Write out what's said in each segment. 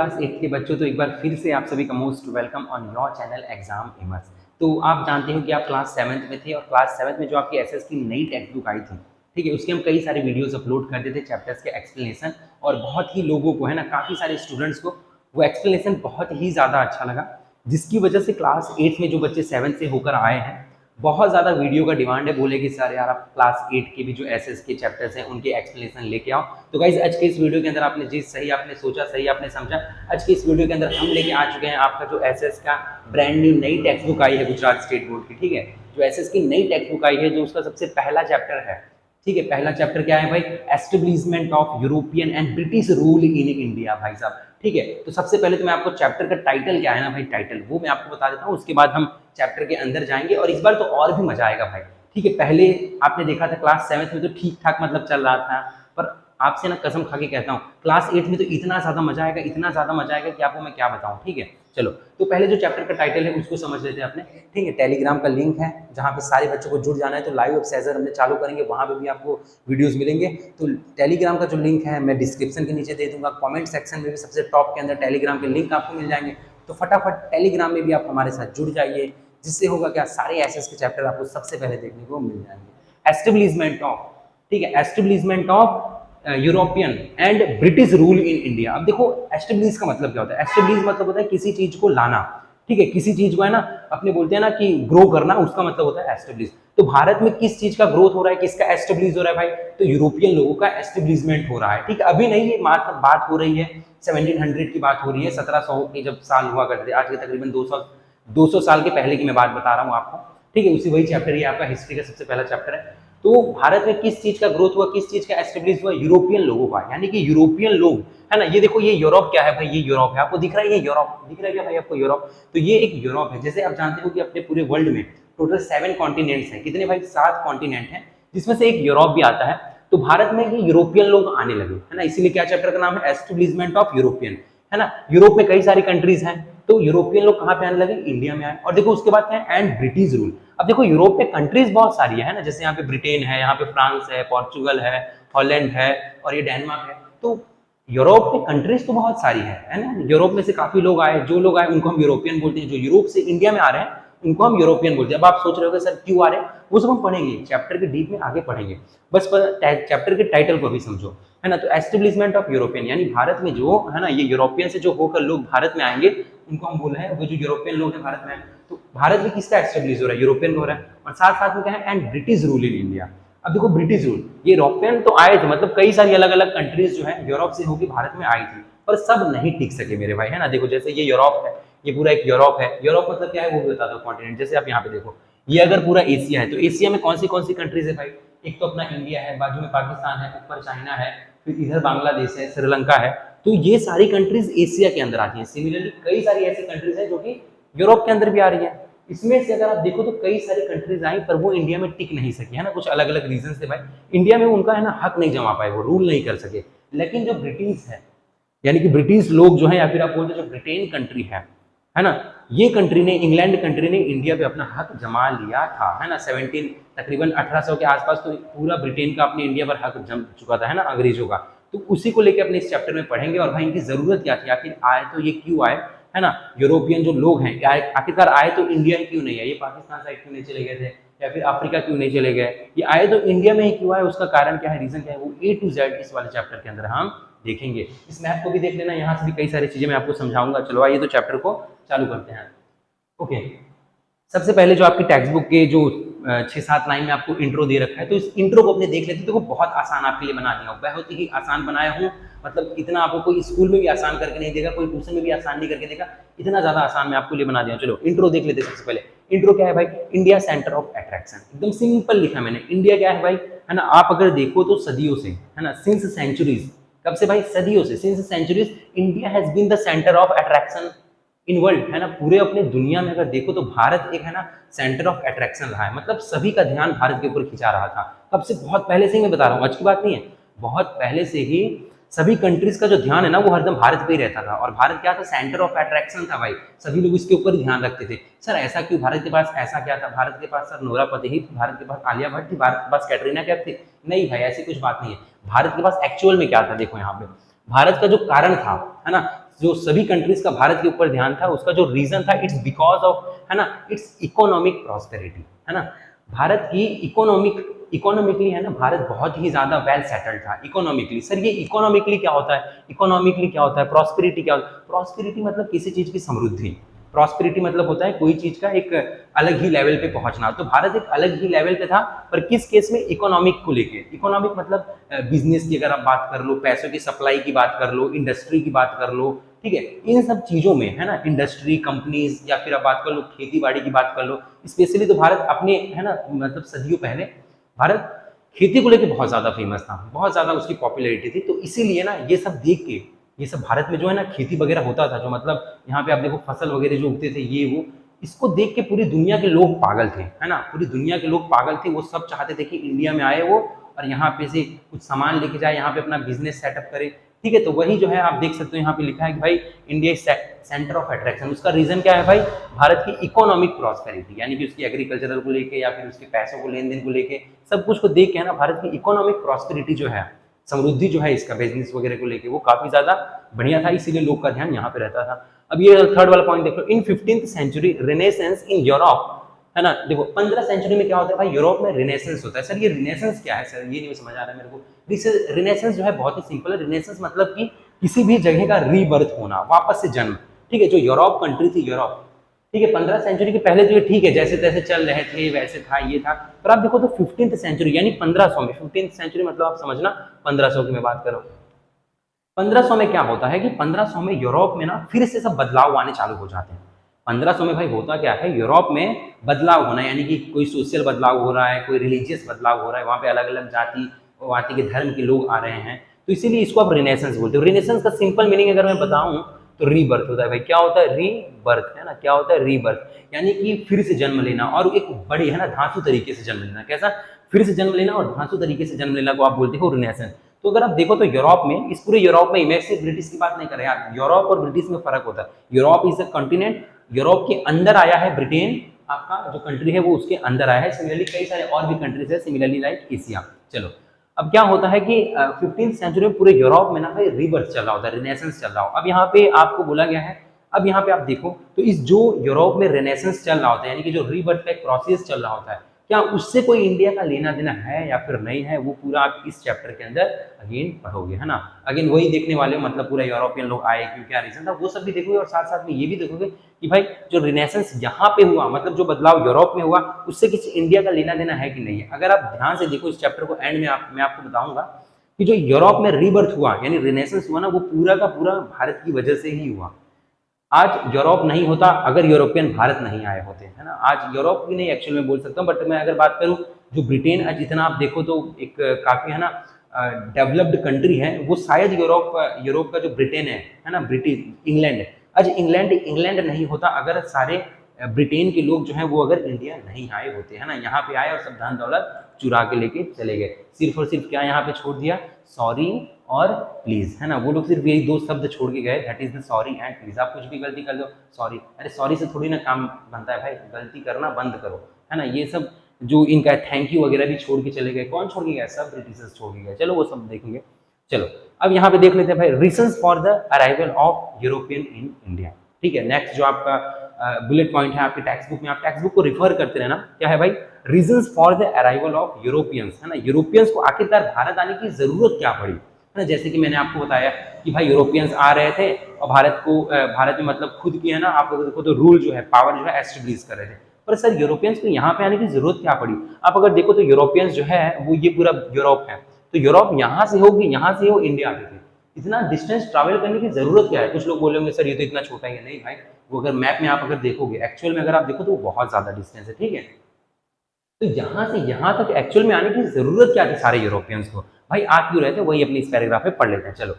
Class 8 के बच्चों, तो एक बार फिर से आप सभी का most welcome on your channel exam immerse. तो आप जानते हो कि आप क्लास 7th में थे और क्लास 7th में जो आपकी एसएस की नई टेक्स्ट बुक आई थी, ठीक है, उसके हम कई सारे वीडियोस अपलोड करते थे, चैप्टर्स के एक्सप्लेनेशन, और बहुत ही लोगों को है ना, काफ़ी सारे स्टूडेंट्स को वो एक्सप्लेनेशन बहुत ही ज़्यादा अच्छा लगा, जिसकी वजह से क्लास 8 में जो बच्चे 7 से होकर आए हैं, बहुत ज़्यादा वीडियो का डिमांड है। बोले कि सर यार आप क्लास 8 के भी जो एसएस के चैप्टर्स हैं उनके एक्सप्लेनेशन लेके आओ। तो गाइज आज के इस वीडियो के अंदर आपने जी सही आपने सोचा, सही आपने समझा, आज के इस वीडियो के अंदर हम लेके आ चुके हैं आपका जो एसएस का ब्रांड न्यू नई टेक्स्ट बुक आई है गुजरात स्टेट बोर्ड की, ठीक है, जो एसएस की नई टेक्स्ट बुक आई है, जो उसका सबसे पहला चैप्टर है, ठीक है, पहला चैप्टर क्या है भाई, establishment of European and British rule in India. भाई साहब, ठीक है, तो सबसे पहले तो मैं आपको चैप्टर का टाइटल क्या है ना भाई, टाइटल वो मैं आपको बता देता हूँ, उसके बाद हम चैप्टर के अंदर जाएंगे और इस बार तो और भी मजा आएगा भाई। ठीक है, पहले आपने देखा था क्लास 7th में तो ठीक ठाक मतलब चल रहा था, पर आपसे ना कसम खा के कहता हूँ क्लास 8 में तो इतना ज़्यादा मजा आएगा, इतना ज़्यादा मजा आएगा कि आपको मैं क्या बताऊँ। ठीक है, चलो तो पहले जो चैप्टर का टाइटल है उसको समझ लेते हैं अपने। ठीक है, टेलीग्राम का लिंक है जहाँ पे सारे बच्चों को जुड़ जाना है, तो लाइव सेशन हमने चालू करेंगे, वहाँ पे भी आपको वीडियोस मिलेंगे। तो टेलीग्राम का जो लिंक है मैं डिस्क्रिप्शन के नीचे दे दूंगा, कमेंट सेक्शन में भी सबसे टॉप के अंदर टेलीग्राम के लिंक आपको मिल जाएंगे। तो फटाफट टेलीग्राम में भी आप हमारे साथ जुड़ जाइए, जिससे होगा क्या, सारे एसएस के चैप्टर आपको सबसे पहले देखने को मिल जाएंगे। एस्टेब्लिशमेंट ऑफ, ठीक है, establishment of European and British rule in India. अब देखो एस्टेब्लिश का मतलब क्या होता है, एस्टेब्लिश मतलब होता है किसी चीज को लाना, ठीक है, किसी चीज को है ना, अपने बोलते हैं ना कि ग्रो करना, उसका मतलब होता है एस्टेब्लिश। तो भारत में किस चीज का ग्रोथ हो रहा है, किसका एस्टेब्लिश हो रहा है भाई, तो यूरोपियन लोगों का एस्टेब्लिशमेंट हो रहा है। ठीक है, अभी नहीं, ये बात हो रही है 1700 की बात हो रही है, 1700 के जब साल हुआ करते थे, आज के तकरीबन 200 साल के पहले की मैं बात बता रहा हूँ आपको। ठीक है, उसी वही चैप्टर ये आपका हिस्ट्री का सबसे पहला चैप्टर है। तो भारत में किस चीज का ग्रोथ हुआ, किस चीज का एस्टेब्लिश हुआ, यूरोपियन लोगों का, यानी कि यूरोपियन लोग है ना। ये देखो, ये यूरोप क्या है भाई, ये यूरोप है, आपको दिख रहा है, ये यूरोप दिख रहा है क्या भाई आपको, यूरोप। तो ये एक यूरोप है। जैसे आप जानते हो कि अपने पूरे वर्ल्ड में टोटल 7 कॉन्टिनेंट्स हैं, कितने भाई, 7 कॉन्टिनेंट हैं, जिसमें से एक यूरोप भी आता है। तो भारत में ये यूरोपियन लोग आने लगे, है ना, इसीलिए क्या चैप्टर का नाम है, एस्टेब्लिशमेंट ऑफ यूरोपियन, है ना। यूरोप में कई सारी कंट्रीज हैं, तो यूरोपियन लोग कहाँ पे आने लगे, इंडिया में आए। और देखो उसके बाद क्या है, एंड ब्रिटिश रूल। अब देखो यूरोप में कंट्रीज बहुत सारी है ना, जैसे यहाँ पे ब्रिटेन है, यहाँ पे फ्रांस है, पोर्चुगल है, हॉलैंड है और ये डेनमार्क है। तो यूरोप में कंट्रीज तो बहुत सारी है ना। यूरोप में से काफी लोग आए, जो लोग आए उनको हम यूरोपियन बोलते हैं, जो यूरोप से इंडिया में आ रहे हैं उनको हम यूरोपियन बोलते हैं। अब आप सोच रहे हो सर क्यों आ रहे हैं, वो सब हम पढ़ेंगे, चैप्टर के डीप में आगे पढ़ेंगे, बस चैप्टर के टाइटल को भी समझो, है ना। तो एस्टेब्लिशमेंट ऑफ यूरोपियन, यानी भारत में जो है ना, ये यूरोपियन से जो होकर लोग भारत में आएंगे उनको हम बोल रहे हैं, वो जो यूरोपियन लोग हैं भारत में। तो भारत में किसका एस्टेब्लिश हो रहा है, यूरोपियन हो रहा है। और साथ साथ में क्या है, and British rule in India. अब देखो ब्रिटिश रूल, ये यूरोपियन तो आए थे, मतलब कई सारी अलग अलग कंट्रीज जो है यूरोप से होकर भारत में आई थी, पर सब नहीं टिक सके मेरे भाई, है ना। देखो जैसे ये यूरोप है, ये पूरा एक यूरोप है। यूरोप मतलब क्या है वो भी बताता हूँ, कॉन्टिनेंट। जैसे आप यहाँ पे देखो, ये अगर पूरा एशिया है, तो एशिया में कौन सी कंट्रीज है भाई, एक तो अपना इंडिया है, बाजू में पाकिस्तान है, ऊपर चाइना है, फिर इधर बांग्लादेश है, श्रीलंका है। तो ये सारी कंट्रीज एशिया के अंदर आती हैं। सिमिलरली कई सारी ऐसी कंट्रीज हैं जो कि यूरोप के अंदर भी आ रही है। इसमें से अगर आप देखो तो कई सारी कंट्रीज आई, पर वो इंडिया में टिक नहीं सकी, है ना, कुछ अलग अलग रीजन से भाई इंडिया में उनका है ना हक नहीं जमा पाए, वो रूल नहीं कर सके। लेकिन जो ब्रिटिश है, यानी कि ब्रिटिश लोग जो है, या फिर आप बोलते जो ब्रिटेन कंट्री है ना, ये कंट्री ने, इंग्लैंड कंट्री ने इंडिया पे अपना हक जमा लिया था, है ना। 17 तकरीबन 1800 के आसपास तो पूरा ब्रिटेन का अपने इंडिया पर हक जम चुका था, है ना, अंग्रेजों का। तो उसी को लेकर अपने इस चैप्टर में पढ़ेंगे, और भाई इनकी जरूरत क्या थी, आखिर आए तो ये क्यों आए, है ना। यूरोपियन जो लोग हैं आखिरकार आए तो इंडिया ही क्यों नहीं है, ये पाकिस्तान साइड क्यों नहीं चले गए थे, या फिर अफ्रीका क्यों नहीं चले गए, ये आए तो इंडिया में ही क्यों आए, उसका कारण क्या है, रीजन क्या है, वो A to Z इस वाले चैप्टर के अंदर हम देखेंगे। इस मैप को भी देख लेना, यहाँ से भी कई सारी चीजें मैं आपको समझाऊंगा। चलो आइए तो चैप्टर को चालू करते हैं। ओके, सबसे पहले जो आपकी टेक्स्ट बुक के जो 6-7 लाइन में आपको इंट्रो दे रखा है, तो इस इंट्रो को अपने देख लेते हैं। तो वो बहुत आसान आपके लिए बना दिया हूँ, बहुत ही आसान बनाया हूँ, मतलब इतना आपको कोई स्कूल में भी आसान करके नहीं देगा, कोई ट्यूशन में भी आसान नहीं करके देगा, इतना ज्यादा आसान मैं आपके लिए बना दिया हूँ। चलो इंट्रो देख लेते हैं। सबसे पहले इंट्रो क्या है भाई, इंडिया सेंटर ऑफ अट्रैक्शन, एकदम सिंपल लिखा मैंने। इंडिया क्या है भाई, है ना, आप अगर देखो तो सदियों से, है ना, सिंस सेंचुरीज, कब से भाई, सदियों से, since centuries India has been the centre of attraction in world, है ना। पूरे अपने दुनिया में अगर देखो तो भारत एक है ना सेंटर ऑफ अट्रैक्शन रहा है, मतलब सभी का ध्यान भारत के ऊपर खिंचा रहा था। कब से, बहुत पहले से ही मैं बता रहा हूँ, आज की बात नहीं है, बहुत पहले से ही सभी कंट्रीज का जो ध्यान है ना वो हरदम भारत पे ही रहता था। और भारत क्या था, सेंटर ऑफ अट्रैक्शन था भाई, सभी लोग इसके ऊपर ध्यान रखते थे। सर ऐसा क्यों, भारत के पास ऐसा क्या था, भारत के पास सर नोरा फतेही थी, भारत के पास आलिया भट्ट थी, भारत के पास कैटरीना कैफ थी, नहीं भाई ऐसी कुछ बात नहीं है। भारत के पास एक्चुअल में क्या था, देखो यहाँ पे भारत का जो कारण था, है ना, जो सभी कंट्रीज का भारत के ऊपर ध्यान था, उसका जो रीजन था, इट्स बिकॉज ऑफ, है ना, इट्स इकोनॉमिक प्रॉस्पेरिटी, है ना। भारत की इकोनॉमिकली, है ना, भारत बहुत ही ज्यादा वेल सेटल्ड था इकोनॉमिकली। सर ये इकोनॉमिकली क्या होता है, इकोनॉमिकली क्या होता है, प्रॉस्पेरिटी क्या होता है? प्रॉस्पेरिटी मतलब किसी चीज की समृद्धि, प्रॉस्पेरिटी मतलब होता है कोई चीज का एक अलग ही लेवल पे पहुंचना। तो भारत एक अलग ही लेवल पे था, पर किस केस में? इकोनॉमिक को लेके। इकोनॉमिक मतलब बिजनेस की अगर आप बात कर लो, पैसों की सप्लाई की बात कर लो, इंडस्ट्री की बात कर लो, ठीक है, इन सब चीजों में, है ना, इंडस्ट्री, कंपनीज, या फिर आप बात कर लो खेती बाड़ी की बात कर लो। स्पेशली तो भारत अपने, है ना, मतलब सदियों पहले भारत खेती को लेके बहुत ज्यादा फेमस था, बहुत ज्यादा उसकी पॉपुलैरिटी थी। तो इसीलिए ना ये सब देख के, ये सब भारत में जो है ना खेती वगैरह होता था, जो मतलब यहाँ पे आप देखो फसल वगैरह जो उगते थे ये वो, इसको देख के पूरी दुनिया के लोग पागल थे, है ना, पूरी दुनिया के लोग पागल थे। वो सब चाहते थे कि इंडिया में आए वो, और यहाँ पे से कुछ सामान लेके जाए, यहाँ पे अपना बिजनेस सेटअप करे, ठीक है। तो वही जो है आप देख सकते हो यहाँ पे लिखा है कि भाई इंडिया सेंटर ऑफ अट्रैक्शन। उसका रीजन क्या है भाई? भारत की इकोनॉमिक प्रॉस्पेरिटी, यानी कि उसकी एग्रीकल्चरल को लेके या फिर उसके पैसों को लेन देन को लेके, सब कुछ को देख के, है ना, भारत की इकोनॉमिक प्रॉस्पेरिटी जो है, समृद्धि जो है इसका बिजनेस वगैरह को लेके, वो काफी ज्यादा बढ़िया था, इसीलिए लोग का ध्यान यहाँ पे रहता था। अब ये थर्ड वाला पॉइंट देख लो, in 15th century renaissance in Europe, है ना। देखो 15 सेंचुरी में क्या होता है भाई? यूरोप में रिनेसेंस होता है। सर ये रिनेसेंस क्या है? सर ये नहीं समझ आ रहा है मेरे को। रिनेसेंस जो है बहुत ही सिंपल है। रिनेसेंस मतलब कि किसी भी जगह का रीबर्थ होना, वापस से जन्म, ठीक है। जो यूरोप कंट्री थी, यूरोप, ठीक है, 15 सेंचुरी के पहले तो ये ठीक है, जैसे तैसे चल रहे थे, वैसे था, ये था। पर आप देखो तो 15th सेंचुरी यानी 1500 में, 15th सेंचुरी मतलब आप समझना 1500 की मैं बात करूं, 1500 में क्या होता है कि 1500 में यूरोप में ना फिर से सब बदलाव आने चालू हो जाते हैं। 1500 में भाई होता क्या है? यूरोप में बदलाव होना, यानी कि कोई सोशल बदलाव हो रहा है, कोई रिलीजियस बदलाव हो रहा है, वहाँ पे अलग अलग जाति के धर्म के लोग आ रहे हैं। तो इसीलिए इसको आप रिनेसेंस बोलते हो। रिनेसेंस का सिंपल मीनिंग अगर मैं बताऊं तो रीबर्थ होता है भाई। क्या होता है? रीबर्थ, है ना। क्या होता है? रीबर्थ, यानी कि फिर से जन्म लेना, और एक बड़ी, है ना, धांसू तरीके से जन्म लेना। कैसा? फिर से जन्म लेना और धांसू तरीके से जन्म लेना को आप बोलते हो रिनेसेंस। तो अगर आप देखो तो यूरोप में, इस पूरे यूरोप में, मैं सिर्फ ब्रिटिश की बात नहीं कर रहा यार, यूरोप और ब्रिटिश में फर्क होता है। Europe is a continent, Europe के अंदर आया है ब्रिटेन, आपका जो कंट्री है वो उसके अंदर आया है। सिमिलरली कई सारे और भी कंट्रीज है, सिमिलरली लाइक एशिया। चलो अब क्या होता है कि 15th सेंचुरी में पूरे यूरोप में ना भाई रीबर्थ चल रहा होता है, रिनेसेंस चल रहा हो। अब यहाँ पे आपको बोला गया है, अब यहाँ पे आप देखो तो इस जो यूरोप में रिनेसेंस चल रहा होता है, यानी कि जो रीबर्थ का एक प्रोसेस चल रहा होता है, क्या उससे कोई इंडिया का लेना देना है या फिर नहीं है, वो पूरा आप इस चैप्टर के अंदर अगेन पढ़ोगे, है ना। अगेन वही देखने वाले हो, मतलब पूरा यूरोपियन लोग आए क्यों, क्या रीजन था, वो सब भी देखोगे। और साथ साथ में ये भी देखोगे कि भाई जो रिनेसेंस यहाँ पे हुआ, मतलब जो बदलाव यूरोप में हुआ, उससे किसी इंडिया का लेना देना है कि नहीं है। अगर आप ध्यान से देखो इस चैप्टर को, एंड में मैं आपको बताऊंगा कि जो यूरोप में रीबर्थ हुआ, यानी रिनेसेंस हुआ ना, वो पूरा का पूरा भारत की वजह से ही हुआ। आज यूरोप नहीं होता अगर यूरोपियन भारत नहीं आए होते, है ना। आज यूरोप भी नहीं एक्चुअल में बोल सकता हूँ, बट मैं अगर बात करूँ जो ब्रिटेन, आज इतना आप देखो तो एक काफी, है ना, डेवलप्ड कंट्री है, वो शायद यूरोप का जो ब्रिटेन है ना, ब्रिटिश इंग्लैंड है। आज इंग्लैंड नहीं होता अगर सारे ब्रिटेन के लोग जो हैं वो अगर इंडिया नहीं आए होते, है ना। यहाँ पे आए और सब धन दौलत चुरा के लेके चले गए। सिर्फ और सिर्फ क्या यहाँ पे छोड़ दिया? सॉरी और प्लीज, है ना। वो लोग सिर्फ यही दो शब्द छोड़ के गए, that is the sorry and please. आप कुछ भी गलती कर दो, सॉरी, अरे सॉरी से थोड़ी ना काम बनता है भाई, गलती करना बंद करो, है ना। ये सब जो इनका थैंक यू वगैरह भी छोड़ के चले गए। कौन छोड़ के गया? सब ब्रिटिशर्स छोड़ के गए। चलो वो सब देखेंगे। चलो अब यहाँ पे देख लेते हैं भाई, reasons for the arrival of European in India. ठीक है, नेक्स्ट जो आपका बुलेट पॉइंट है आपके टेक्स्ट बुक में, आप टेक्स्ट बुक को रिफर करते रहना। क्या है भाई? Reasons for the arrival of Europeans, है ना। यूरोपियंस को आखिरकार भारत आने की जरूरत क्या पड़ी, है ना। जैसे कि मैंने आपको बताया कि भाई यूरोपियंस आ रहे थे और भारत में मतलब खुद की, है ना, आप लोग देखो तो रूल जो है, पावर जो है एस्टेब्लिश कर रहे थे। पर सर यूरोपियंस को यहाँ पे आने की जरूरत क्या पड़ी? आप अगर देखो तो यूरोपियंस जो है वो ये पूरा यूरोप है, तो यूरोप यहाँ से होगी, यहाँ से वो इंडिया आते थे। इतना डिस्टेंस ट्रैवल करने की जरूरत क्या है? कुछ लोग बोलेंगे सर ये तो इतना छोटा ही है। नहीं भाई, वो अगर मैप में आप अगर देखोगे, एक्चुअल में अगर आप देखो तो वो बहुत ज्यादा डिस्टेंस है, ठीक है। तो यहाँ से यहाँ तक एक्चुअल में आने की जरूरत क्या थी सारे यूरोपियंस को? भाई आ क्यों रहे थे, वही अपनी इस पैराग्राफ में पढ़ लेते हैं। चलो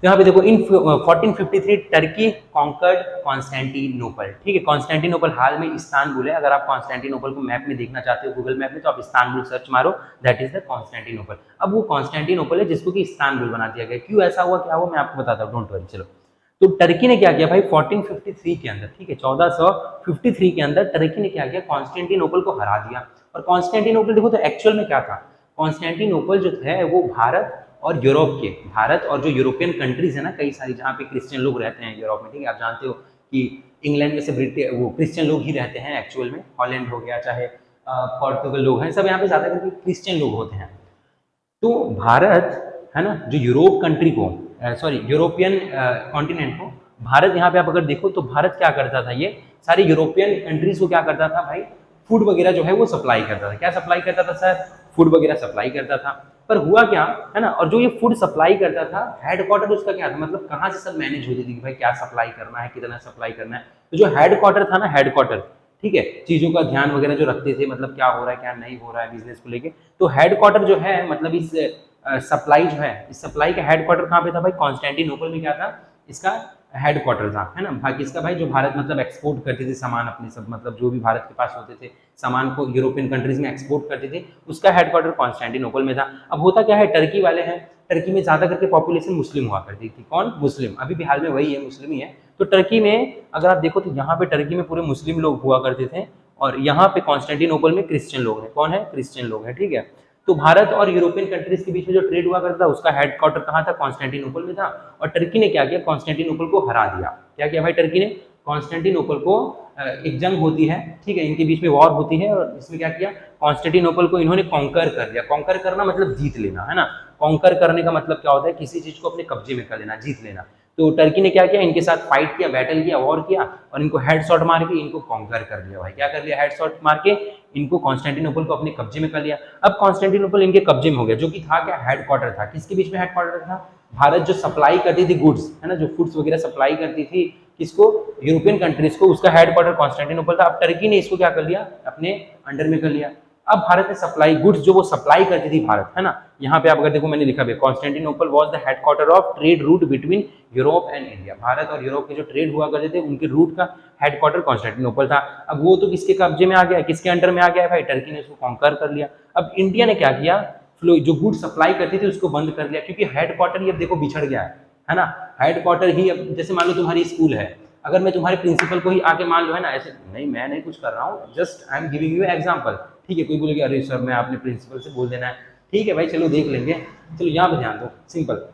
तो यहाँ पे देखो, इन 1453 टर्की कॉन्कर्ड कॉन्स्टेंटिनोपल। ठीक है, कॉन्स्टेंटिनोपल हाल में इस्तानबुल है। अगर आप कॉन्स्टेंटिनोपल को मैप में देखना चाहते हो गूगल मैप में, तो आप इस्तानबुल सर्च मारो, दैट इज द कॉन्स्टेंटिनोपल। अब वो कॉन्स्टेंटिनोपल है जिसको कि इस्तानबुल बना दिया गया। क्यों ऐसा हुआ, क्या हुआ, मैं आपको बताता हूँ, डोंट वरी। चलो तो टर्की ने क्या किया भाई 1453 के अंदर, ठीक है, 1453 के अंदर टर्की ने क्या किया, कॉन्स्टेंटिनोपल को हरा दिया। और कॉन्स्टेंटिनोपल देखो तो एक्चुअल में क्या था, कॉन्स्टेंटिनोपल जो है वो भारत और यूरोप के, भारत और जो यूरोपियन कंट्रीज है ना कई सारी जहाँ पे क्रिश्चियन लोग रहते हैं यूरोप में, ठीक है, आप जानते हो कि इंग्लैंड में से वो क्रिश्चियन लोग ही रहते हैं एक्चुअल में, हॉलैंड हो गया चाहे पोर्तुगल लोग हैं, सब यहाँ पे ज़्यादा करके क्रिश्चियन लोग होते हैं। तो भारत है ना जो यूरोप कंट्री को सॉरी यूरोपियन कॉन्टिनेंट को, भारत यहाँ पे आप अगर देखो तो भारत क्या करता था, ये सारे यूरोपियन कंट्रीज को क्या करता था भाई, फूड वगैरह जो है वो सप्लाई करता था। क्या सप्लाई करता था सर? फूड वगैरह सप्लाई करता था। पर हुआ क्या है ना, और जो ये फूड सप्लाई करता था हेडक्वार्टर उसका क्या था, मतलब कहाँ से सब मैनेज होती थी कि भाई क्या सप्लाई करना है, कितना सप्लाई करना है। तो जो हेडक्वार्टर था ना, हेडक्वार्टर, ठीक है, चीजों का ध्यान वगैरह जो रखते थे, मतलब क्या हो रहा है क्या नहीं हो रहा है बिजनेस को लेके, तो हेडक्वार्टर जो है मतलब इस सप्लाई जो है, इस सप्लाई का हेडक्वार्टर कहाँ पे था भाई? कॉन्स्टेंटिनोपल में क्या था इसका हेडक्वार्टर था, है ना। बाकी इसका भाई जो भारत मतलब एक्सपोर्ट करते थे सामान अपने सब, मतलब जो भी भारत के पास होते थे सामान को यूरोपियन कंट्रीज में एक्सपोर्ट करते थे, उसका हेडक्वार्टर कॉन्स्टेंटिनोपल में था। अब होता क्या है, टर्की वाले हैं, टर्की में ज्यादा करके पॉपुलेशन मुस्लिम हुआ करती थी। कौन? मुस्लिम। अभी भी हाल में वही है, मुस्लिम ही है। तो टर्की में अगर आप देखो तो यहाँ पे टर्की में पूरे मुस्लिम लोग हुआ करते थे, और यहाँ पे कॉन्स्टेंटिनोपल में क्रिश्चियन लोग हैं। कौन है? क्रिश्चियन लोग हैं, ठीक है। तो भारत और यूरोपियन कंट्रीज के बीच में जो ट्रेड हुआ करता था उसका हेडक्वार्टर कहाँ था? कॉन्स्टेंटिनोपल में था। और टर्की ने क्या किया? कॉन्स्टेंटिनोपल को हरा दिया। क्या किया भाई टर्की ने? कॉन्स्टेंटिनोपल को, एक जंग होती है, ठीक है, इनके बीच में वॉर होती है, और इसमें क्या किया? कॉन्स्टेंटिनोपल को इन्होंने कॉन्कर कर दिया। कॉन्कर करना मतलब जीत लेना, है ना। कॉन्कर करने का मतलब क्या होता है? किसी चीज को अपने कब्जे में कर लेना, जीत लेना। तो टर्की ने क्या किया? इनके साथ फाइट किया, बैटल किया, वॉर किया, और इनको हेडशॉट मार के इनको कॉन्कर कर दिया भाई। क्या कर लिया? हेडशॉट मार के इनको कॉन्स्टेंटिनोपल को अपने कब्जे में कर लिया। अब कॉन्स्टेंटिनोपल इनके कब्जे में हो गया, जो कि था क्या? हेडक्वार्टर था। किसके बीच में हेडक्वार्टर था? भारत जो सप्लाई करती थी गुड्स, है ना, जो फूड्स वगैरह सप्लाई करती थी किसको? यूरोपियन कंट्रीज को, उसका हेडक्वार्टर कॉन्स्टेंटिनोपल था। अब टर्की ने इसको क्या कर लिया? अपने अंडर में कर लिया। अब भारत ने सप्लाई गुड्स जो वो सप्लाई करती थी भारत, है ना, यहाँ पे आप अगर देखो मैंने लिखा है Constantinople was the headquarter of trade route between Europe and India. Bharat और यूरोप के जो ट्रेड हुआ करते थे उनके रूट का हेडक्वार्टर कॉन्स्टेंटिनोपल था। अब वो तो किसके कब्जे में आ गया? किसके अंडर में आ गया भाई? टर्की ने उसको कॉन्कर कर लिया। अब इंडिया ने क्या किया? फ्लो जो गुड सप्लाई करती थी उसको बंद कर लिया, क्योंकि हेडक्वार्टर ही अब देखो बिछड़ गया है ना। हेडक्वार्टर ही अब, जैसे मान लो तुम्हारी स्कूल है, अगर मैं तुम्हारे प्रिंसिपल को ही आके मान लो, है ना, ऐसे नहीं, मैं नहीं कुछ कर रहा हूँ, just I am giving you example, ठीक है। कोई बोलेगा अरे सर मैं आपने प्रिंसिपल से बोल देना है, ठीक है भाई, चलो देख लेंगे, चलो यहाँ पे ध्यान दो, सिंपल।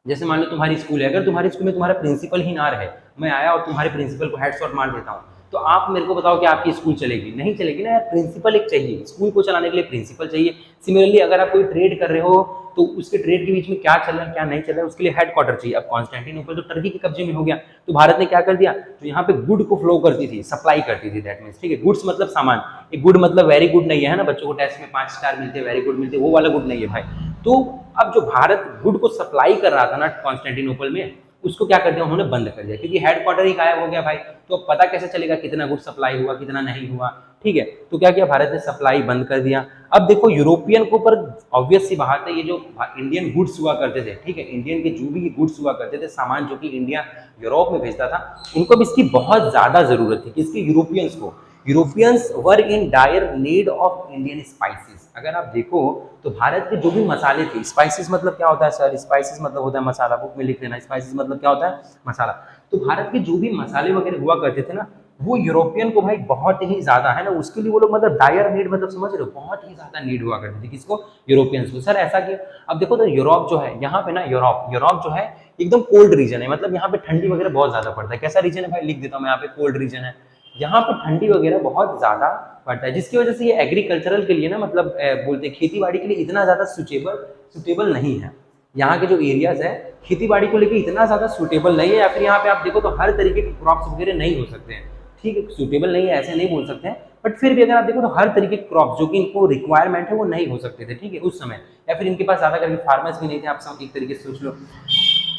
जैसे मान लो तुम्हारी स्कूल है, अगर तुम्हारी स्कूल में तुम्हारा प्रिंसिपल ही ना रहे, मैं आया और तुम्हारे प्रिंसिपल को हेडशॉट मार देता हूँ, तो आप मेरे को बताओ कि आपकी स्कूल चलेगी? नहीं चलेगी ना यार। प्रिंसिपल एक चाहिए, स्कूल को चलाने के लिए प्रिंसिपल चाहिए। सिमिलरली अगर आप कोई ट्रेड कर रहे हो तो उसके ट्रेड के बीच में क्या चल रहा है क्या नहीं चल रहा है उसके लिए हेडक्वार्टर चाहिए। अब कॉन्स्टेंटिनोपल तो टर्की के कब्जे में हो गया, तो भारत ने क्या कर दिया? जो यहाँ पे गुड को फ्लो करती थी, सप्लाई करती थी, दैट मीन्स, ठीक है, गुड्स मतलब सामान। एक गुड मतलब वेरी गुड नहीं है ना, बच्चों को टेस्ट में 5 स्टार मिलते हैं, वेरी गुड मिलते हैं, वो वाला गुड नहीं है भाई। तो अब जो भारत गुड को सप्लाई कर रहा था ना कॉन्स्टेंटिनोपल में, उसको क्या कर दिया उन्होंने? बंद कर दिया, क्योंकि हेडक्वार्टर ही गायब हो गया भाई। तो अब पता कैसे चलेगा कितना गुड सप्लाई हुआ कितना नहीं हुआ, ठीक है। तो क्या किया? भारत ने सप्लाई बंद कर दिया। अब देखो यूरोपियन को, पर ऑब्वियस सी बात है, ये जो इंडियन गुड्स हुआ करते थे, ठीक है, इंडियन के जो भी गुड्स हुआ करते थे, सामान जो कि इंडिया यूरोप में भेजता था, उनको भी इसकी बहुत ज्यादा जरूरत थी। किसकी? यूरोपियंस को। Europeans were in dire need of Indian spices. अगर आप देखो तो भारत के जो भी मसाले थे, स्पाइसेस मतलब क्या होता है सर? स्पाइसेस मतलब होता है मसाला, बुक में लिख लेना, स्पाइसेस मतलब क्या होता है? मसाला। तो भारत के जो भी मसाले वगैरह हुआ करते थे ना, वो यूरोपियन को भाई बहुत ही ज्यादा, है ना, उसके लिए वो लोग मतलब डायर नीड, मतलब समझ रहे हो, बहुत ही ज्यादा नीड हुआ करती थी। किसको? यूरोपियंस को। सर ऐसा क्यों? अब देखो तो यूरोप जो है, यहाँ पे ना यूरोप जो है एकदम कोल्ड रीजन है, मतलब यहाँ पे ठंडी वगैरह बहुत ज्यादा पड़ता है। कैसा रीजन है भाई? लिख देता हूँ मैं यहाँ पे, कोल्ड रीजन है। यहाँ पे ठंडी वगैरह बहुत ज्यादा पड़ता है, जिसकी वजह से ये एग्रीकल्चरल के लिए ना, मतलब बोलते हैं खेती बाड़ी के लिए इतना ज्यादा सुटेबल नहीं है। यहाँ के जो एरियाज है खेती बाड़ी को लेकर इतना ज्यादा सुटेबल नहीं है, या फिर यहाँ पे आप देखो तो हर तरीके के क्रॉप्स वगैरह नहीं हो सकते हैं, ठीक है। सुटेबल नहीं है ऐसे नहीं बोल सकते हैं, बट फिर भी अगर आप देखो तो हर तरीके के क्रॉप्स जो कि इनको रिक्वायरमेंट है वो नहीं हो सकते थे, ठीक है, उस समय, या फिर इनके पास ज्यादा करके फार्मर्स भी नहीं थे, आप सब एक तरीके से सोच लो।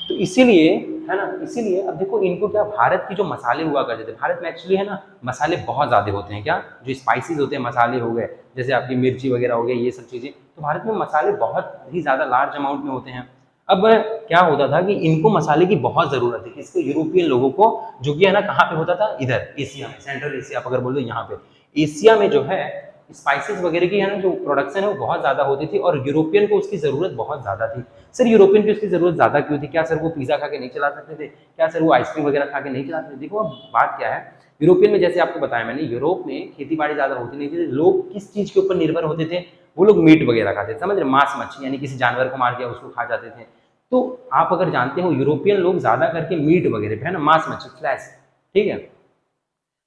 तो इसीलिए, है ना, इसीलिए अब देखो इनको क्या, भारत की जो मसाले हुआ करते थे, भारत में एक्चुअली, है ना, मसाले बहुत ज्यादा होते हैं। क्या? जो स्पाइसेस होते हैं, मसाले हो गए, जैसे आपकी मिर्ची वगैरह हो गई, ये सब चीजें, तो भारत में मसाले बहुत ही ज्यादा लार्ज अमाउंट में होते हैं। अब क्या होता था कि इनको मसाले की बहुत जरूरत है, किसको? यूरोपियन लोगों को, जो कि है ना कहाँ पे होता था? इधर एशिया में, सेंट्रल एशिया आप अगर बोल दो, यहाँ पे एशिया में जो है स्पाइसेस वगैरह की, है ना, जो प्रोडक्शन है वो बहुत ज्यादा होती थी, और यूरोपियन को उसकी जरूरत बहुत ज्यादा थी। सर यूरोपियन की उसकी जरूरत ज्यादा क्यों थी? क्या सर वो पिज्जा खा के नहीं चला सकते थे? क्या सर वो आइसक्रीम वगैरह खा के नहीं चला सकते? देखो अब बात क्या है, यूरोपियन में जैसे आपको बताया मैंने, यूरोप में खेती बाड़ी ज्यादा होती नहीं थी, लोग किस चीज के ऊपर निर्भर होते थे? वो लोग मीट वगैरह खाते थे, समझ रहे, मांस मच्छी, यानी किसी जानवर को मार दिया उसको खा जाते थे। तो आप अगर जानते हो यूरोपियन लोग ज्यादा करके मीट वगैरह पे, है ना, मांस मच्छी फ्लैश, ठीक है,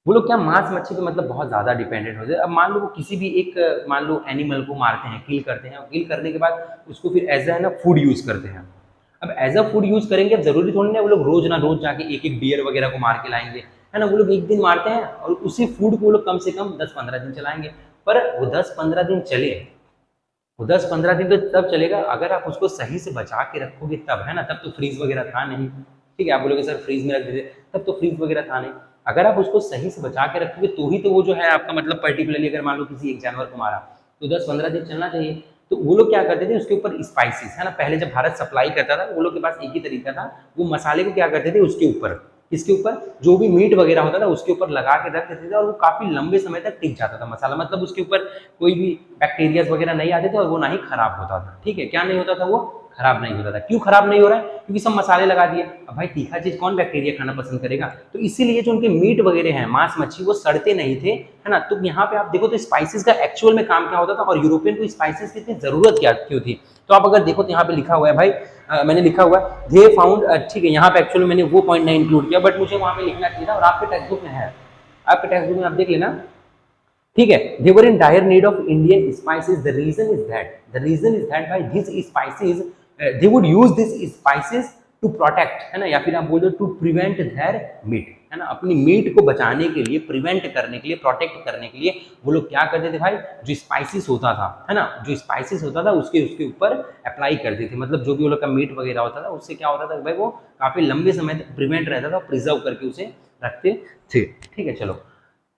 वो लोग क्या मांस मच्छी पे मतलब बहुत ज्यादा डिपेंडेंट होते हैं। अब मान लो वो किसी भी एक मान लो एनिमल को मारते हैं, किल करते हैं, किल करने के बाद उसको फिर एज है ना फूड यूज करते हैं। अब एज अ फूड यूज करेंगे, अब जरूरी थोड़ी ना वो लोग रोज ना रोज जाके एक एक डियर वगैरह को मार के लाएंगे, है ना, वो लोग एक दिन मारते हैं और उसी फूड को वो लोग कम से कम 10-15 दिन चलाएंगे। पर वो 10-15 दिन चले, वो 10-15 दिन तो तब चलेगा अगर आप उसको सही से बचा के रखोगे तब, है ना, तब तो फ्रीज वगैरह था नहीं, ठीक है, आप बोलोगे सर फ्रीज में रख दीजिए, तब तो फ्रीज वगैरह था नहीं। अगर आप उसको सही से बचा के रखोगे तो ही तो वो जो है आपका मतलब पर्टिकुलरली अगर मान लो किसी एक जानवर को मारा तो 10-15 दिन चलना चाहिए। तो वो लोग क्या करते थे उसके ऊपर स्पाइसेस, है ना, पहले जब भारत सप्लाई करता था वो लोग के पास एक ही तरीका था, वो मसाले को क्या करते थे उसके ऊपर, इसके ऊपर जो भी मीट वगैरह होता था उसके ऊपर लगा के रख देते थे और वो काफी लंबे समय तक टिक जाता था मसाला, मतलब उसके ऊपर कोई भी बैक्टीरिया वगैरह नहीं आते थे और वो ना ही खराब होता था, ठीक है, क्या नहीं होता था, वो खराब नहीं होता था। क्यों खराब नहीं हो रहा है? क्योंकि सब मसाले लगा दिए। अब भाई तीखा चीज कौन बैक्टीरिया खाना पसंद करेगा, तो इसीलिए जो उनके मीट वगैरह हैं मांस मच्छी वो सड़ते नहीं थे, है ना। तो यहाँ पे आप देखो तो स्पाइसेस का एक्चुअल में काम क्या होता था और यूरोपियन को स्पाइसेस की इतनी जरूरत क्या क्यों थी। तो आप अगर देखो तो यहाँ पे लिखा हुआ है भाई, मैंने लिखा हुआ है दे फाउंड, ठीक है, यहाँ पे एक्चुअली मैंने वो पॉइंट नहीं इंक्लूड किया बट मुझे वहां पे लिखना चाहिए था और आपके टेक्स्ट बुक में है, आपके टेक्स्ट बुक में आप देख लेना, ठीक है। they were in dire need of Indian spices, the reason is that by these spices they would use these spices to protect, है ना, या फिर आप बोल दो टू प्रिवेंट their meat, है ना, अपनी मीट को बचाने के लिए, प्रिवेंट करने के लिए, प्रोटेक्ट करने के लिए वो लोग क्या करते थे भाई, जो स्पाइसेस होता था, है ना, जो स्पाइसेस होता था उसके ऊपर अप्लाई करते थे, मतलब जो भी वो लोग का मीट वगैरह होता था उससे क्या होता था भाई वो काफी लंबे समय तक प्रिवेंट रहता था, प्रिजर्व करके उसे रखते थे, ठीक है। चलो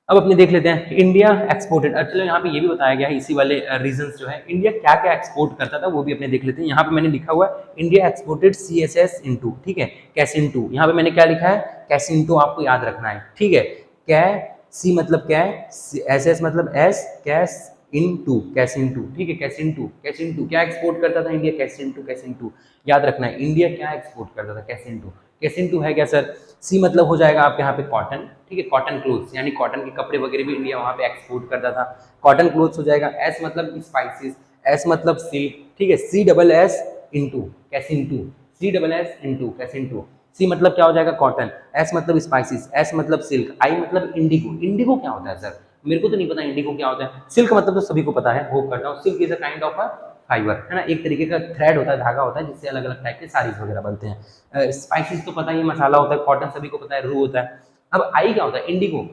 अब अपने देख लेते हैं इंडिया एक्सपोर्टेड, चलो यहाँ पे ये भी बताया गया है इसी वाले रीजंस जो है इंडिया क्या क्या एक्सपोर्ट करता था वो भी अपने देख लेते हैं। यहाँ पे मैंने लिखा हुआ है इंडिया एक्सपोर्टेड CSS इनटू, ठीक है, कैसिंटू, यहाँ पे मैंने क्या लिखा है कैसिंटू, आपको याद रखना है, ठीक है, कै सी मतलब क्या है, SS मतलब एस, कैस इनटू, कैसिंटू, ठीक है, कैसिंटू, कैसिंटू क्या एक्सपोर्ट करता था इंडिया, कैसिंटू, कैसिंटू याद रखना है, इंडिया क्या एक्सपोर्ट करता था, कैसिंटू, कैसिंटू है क्या सर, सी मतलब हो जाएगा आपके यहाँ पे कॉटन, ठीक है, कॉटन क्लोथ्स यानी कॉटन के कपड़े वगैरह भी इंडिया वहाँ पे एक्सपोर्ट करता था, कॉटन क्लोथ्स हो जाएगा, एस मतलब स्पाइसेस, एस मतलब सिल्क, ठीक है, CSS इनटू कैसिंटू, CSS इनटू कैसिंटू, सी मतलब क्या हो जाएगा कॉटन, एस मतलब स्पाइसेस, एस मतलब सिल्क, आई मतलब इंडिगो, इंडिगो क्या होता है सर, मेरे को तो नहीं पता इंडिगो क्या होता है, सिल्क मतलब तो सभी को पता है, होप करता हूँ, silk is a kind of a fibre, है ना, एक तरीके का थ्रेड होता है, धागा होता है जिससे अलग अलग टाइप के साड़ीज वगैरह बनते हैं। स्पाइसेस तो पता ही मसाला होता है, कॉटन सभी को पता है, रू होता है। अब आई क्या होता है इंडिगो,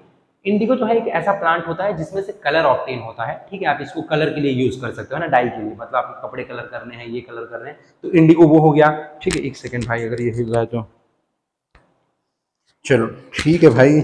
इंडिगो जो है एक ऐसा प्लांट होता है जिसमें से कलर ऑब्टेन होता है, ठीक है, आप इसको कलर के लिए यूज कर सकते हो ना, डाई के लिए, मतलब आपको कपड़े कलर करने हैं, ये कलर कर रहे हैं तो इंडिगो वो हो गया, ठीक है। एक सेकंड भाई अगर ये हिल रहा है तो चलो ठीक है भाई,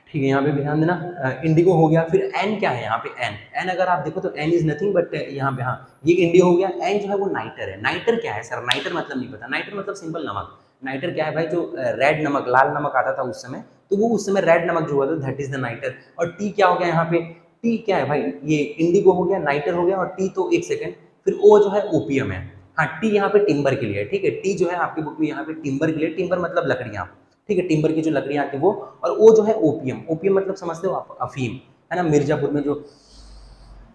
ठीक है, यहाँ पे भी ध्यान देना, इंडिगो हो गया, फिर एन क्या है यहाँ पे, एन, एन अगर आप देखो तो एन इज नथिंग बट यहाँ पे, हाँ ये इंडिया हो गया, एन जो है वो नाइटर है, नाइटर क्या है सर, नाइटर मतलब नहीं पता, नाइटर मतलब सिंपल नमक, नाइटर क्या है भाई, जो रेड नमक, लाल नमक आता था उस समय, तो वो उस समय रेड नमक जो हुआ था दैट इज द नाइटर। और टी क्या हो गया यहाँ पे, टी क्या है भाई, ये इंडिगो हो गया, नाइटर हो गया, और टी तो एक सेकेंड, फिर ओ जो है ओपियम है, हाँ टी यहाँ पे टिम्बर के लिए, ठीक है, टी जो है आपकी बुक में यहाँ पे टिम्बर के लिए, टिम्बर मतलब लकड़ियाँ, ठीक है, टिम्बर की जो लकड़ियाँ आती है वो, और वो जो है ओपियम, ओपियम मतलब समझते हो आप, अफीम, है ना, मिर्जापुर में जो,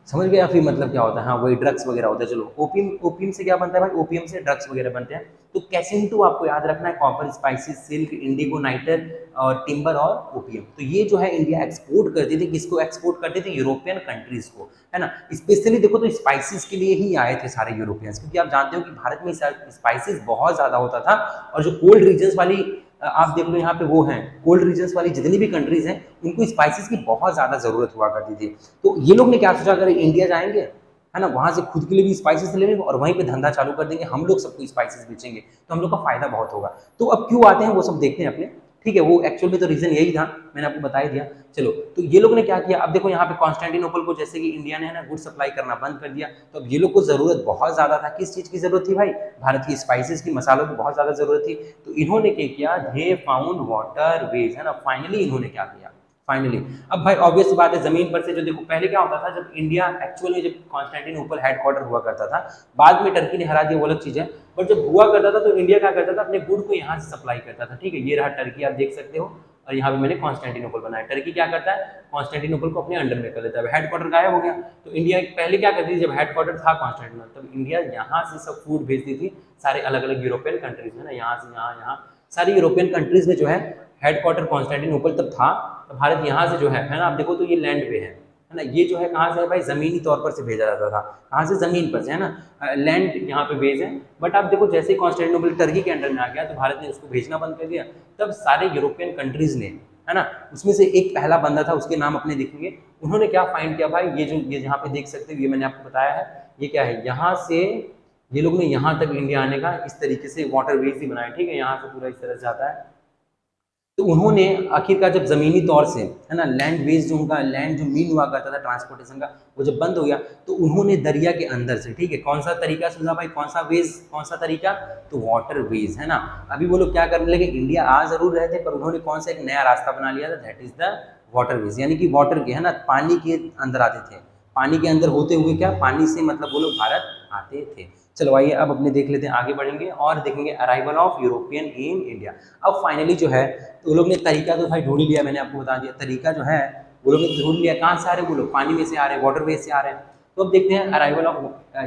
समझ गए अफीम मतलब क्या होता है, हाँ वही ड्रग्स वगैरह होता है। चलो ओपियम, ओपियम से क्या बनता है भाई, ओपियम से ड्रग्स वगैरह बनते हैं। तो कैसिंटू आपको याद रखना है, copper, spices, silk, indigo, nitre और टिम्बर और ओपियम, तो ये जो है इंडिया एक्सपोर्ट करती थी, किसको एक्सपोर्ट करते थे, यूरोपियन कंट्रीज को, है ना। स्पेशली देखो तो स्पाइसेस के लिए ही आए थे सारे यूरोपियंस, क्योंकि आप जानते हो कि भारत में स्पाइसेस बहुत ज्यादा होता था, और जो कोल्ड रीजन्स वाली आप देख लो यहाँ पे वो हैं, कोल्ड रीजन्स वाली जितनी भी कंट्रीज हैं उनको स्पाइसेस की बहुत ज्यादा जरूरत हुआ करती थी। तो ये लोग ने क्या सोचा, अगर इंडिया जाएंगे, है ना, वहां से खुद के लिए भी स्पाइसेस ले लेंगे और वहीं पे धंधा चालू कर देंगे, हम लोग सबको स्पाइसेस बेचेंगे तो हम लोग का फायदा बहुत होगा। तो अब क्यों आते हैं वो सब देखते हैं अपने, ठीक है, वो एक्चुअल में तो रीजन यही था, मैंने आपको बता ही दिया। चलो तो ये लोग ने क्या किया, अब देखो यहाँ पे कॉन्स्टेंटिनोपल को जैसे कि इंडिया ने, है ना, गुड सप्लाई करना बंद कर दिया, तो अब ये लोग को जरूरत बहुत ज्यादा था, किस चीज की जरूरत थी भाई, भारत की स्पाइसेस की, मसालों की बहुत ज्यादा जरूरत थी। तो इन्होंने क्या किया, दे फाउंड वाटर वेज, है ना, फाइनली इन्होंने क्या किया, फाइनली। अब भाई ऑब्वियस बात है, जमीन पर से जो देखो पहले क्या होता था, जब इंडिया एक्चुअल में जब कॉन्स्टेंटिनोपल हेडक्वार्टर हुआ करता था, बाद में टर्की ने हरा दिया वो अलग चीज है, बट जब हुआ करता था तो इंडिया क्या करता था, अपने गुड को यहाँ से सप्लाई करता था। ठीक है, ये रहा टर्की आप देख सकते हो, और यहाँ पे मैंने कॉन्स्टेंटिनोपल बनाया। टर्की क्या करता है, कॉन्स्टेंटिनोपल को अपने अंडर में कर लेता है। हेडक्वार्टर गायब हो गया, तो इंडिया पहले क्या करती थी, जब हेडक्वार्टर था कॉन्स्टेंटिनोपल तब इंडिया यहाँ से सब फूड भेजती थी सारे अलग अलग यूरोपियन कंट्रीज में ना, यहाँ से यहाँ सारी यूरोपियन कंट्रीज में जो है हेडक्वार्टर कॉन्स्टेंटिनोपल तब था। तो भारत यहाँ से जो है ना, आप देखो तो ये लैंड पे है ना, ये जो है कहाँ से है भाई, जमीनी तौर पर से भेजा जाता था, कहाँ से, जमीन पर से, है ना, लैंड यहाँ पे बेस है। बट आप देखो जैसे ही कॉन्स्टेंटिनोपल टर्की के अंडर में आ गया तो भारत ने उसको भेजना बंद कर दिया। तब सारे यूरोपियन कंट्रीज ने, है ना, उसमें से एक पहला बंदा था, उसके नाम अपने देखेंगे, उन्होंने क्या फाइंड किया भाई, ये जो ये यहाँ पे देख सकते हो, ये मैंने आपको बताया है, ये क्या है, यहाँ से ये लोग ने यहाँ तक इंडिया आने का इस तरीके से वाटरवेज ही बनाया। ठीक है, यहाँ से पूरा इस तरह से जाता है। तो उन्होंने आखिरकार जब जमीनी तौर से, है ना, लैंड वेज जो उनका लैंड जो मीन हुआ करता था ट्रांसपोर्टेशन का, वो जब बंद हो गया तो उन्होंने दरिया के अंदर से, ठीक है, कौन सा तरीका सुझा भाई, कौन सा वेज, कौन सा तरीका, तो वाटर वेज, है ना। अभी वो लोग क्या करने लगे, इंडिया आ जरूर रहे थे पर उन्होंने कौन सा एक नया रास्ता बना लिया था, that is the water veg, यानी कि वाटर के, है ना, पानी के अंदर आते थे, पानी के अंदर होते हुए क्या, पानी से मतलब वो लोग भारत आते थे। चलो आइए अब अपने देख लेते हैं, आगे बढ़ेंगे और देखेंगे arrival of European in India. अब फाइनली जो है तो वो लोग ने तरीका तो भाई ढूंढ लिया, मैंने आपको बता दिया तरीका जो है वो लोग ने ढूंढ लिया, कहाँ से आ रहे हैं वो लोग, पानी में से आ रहे हैं, वाटर वेज से आ रहे हैं। तो अब देखते हैं arrival of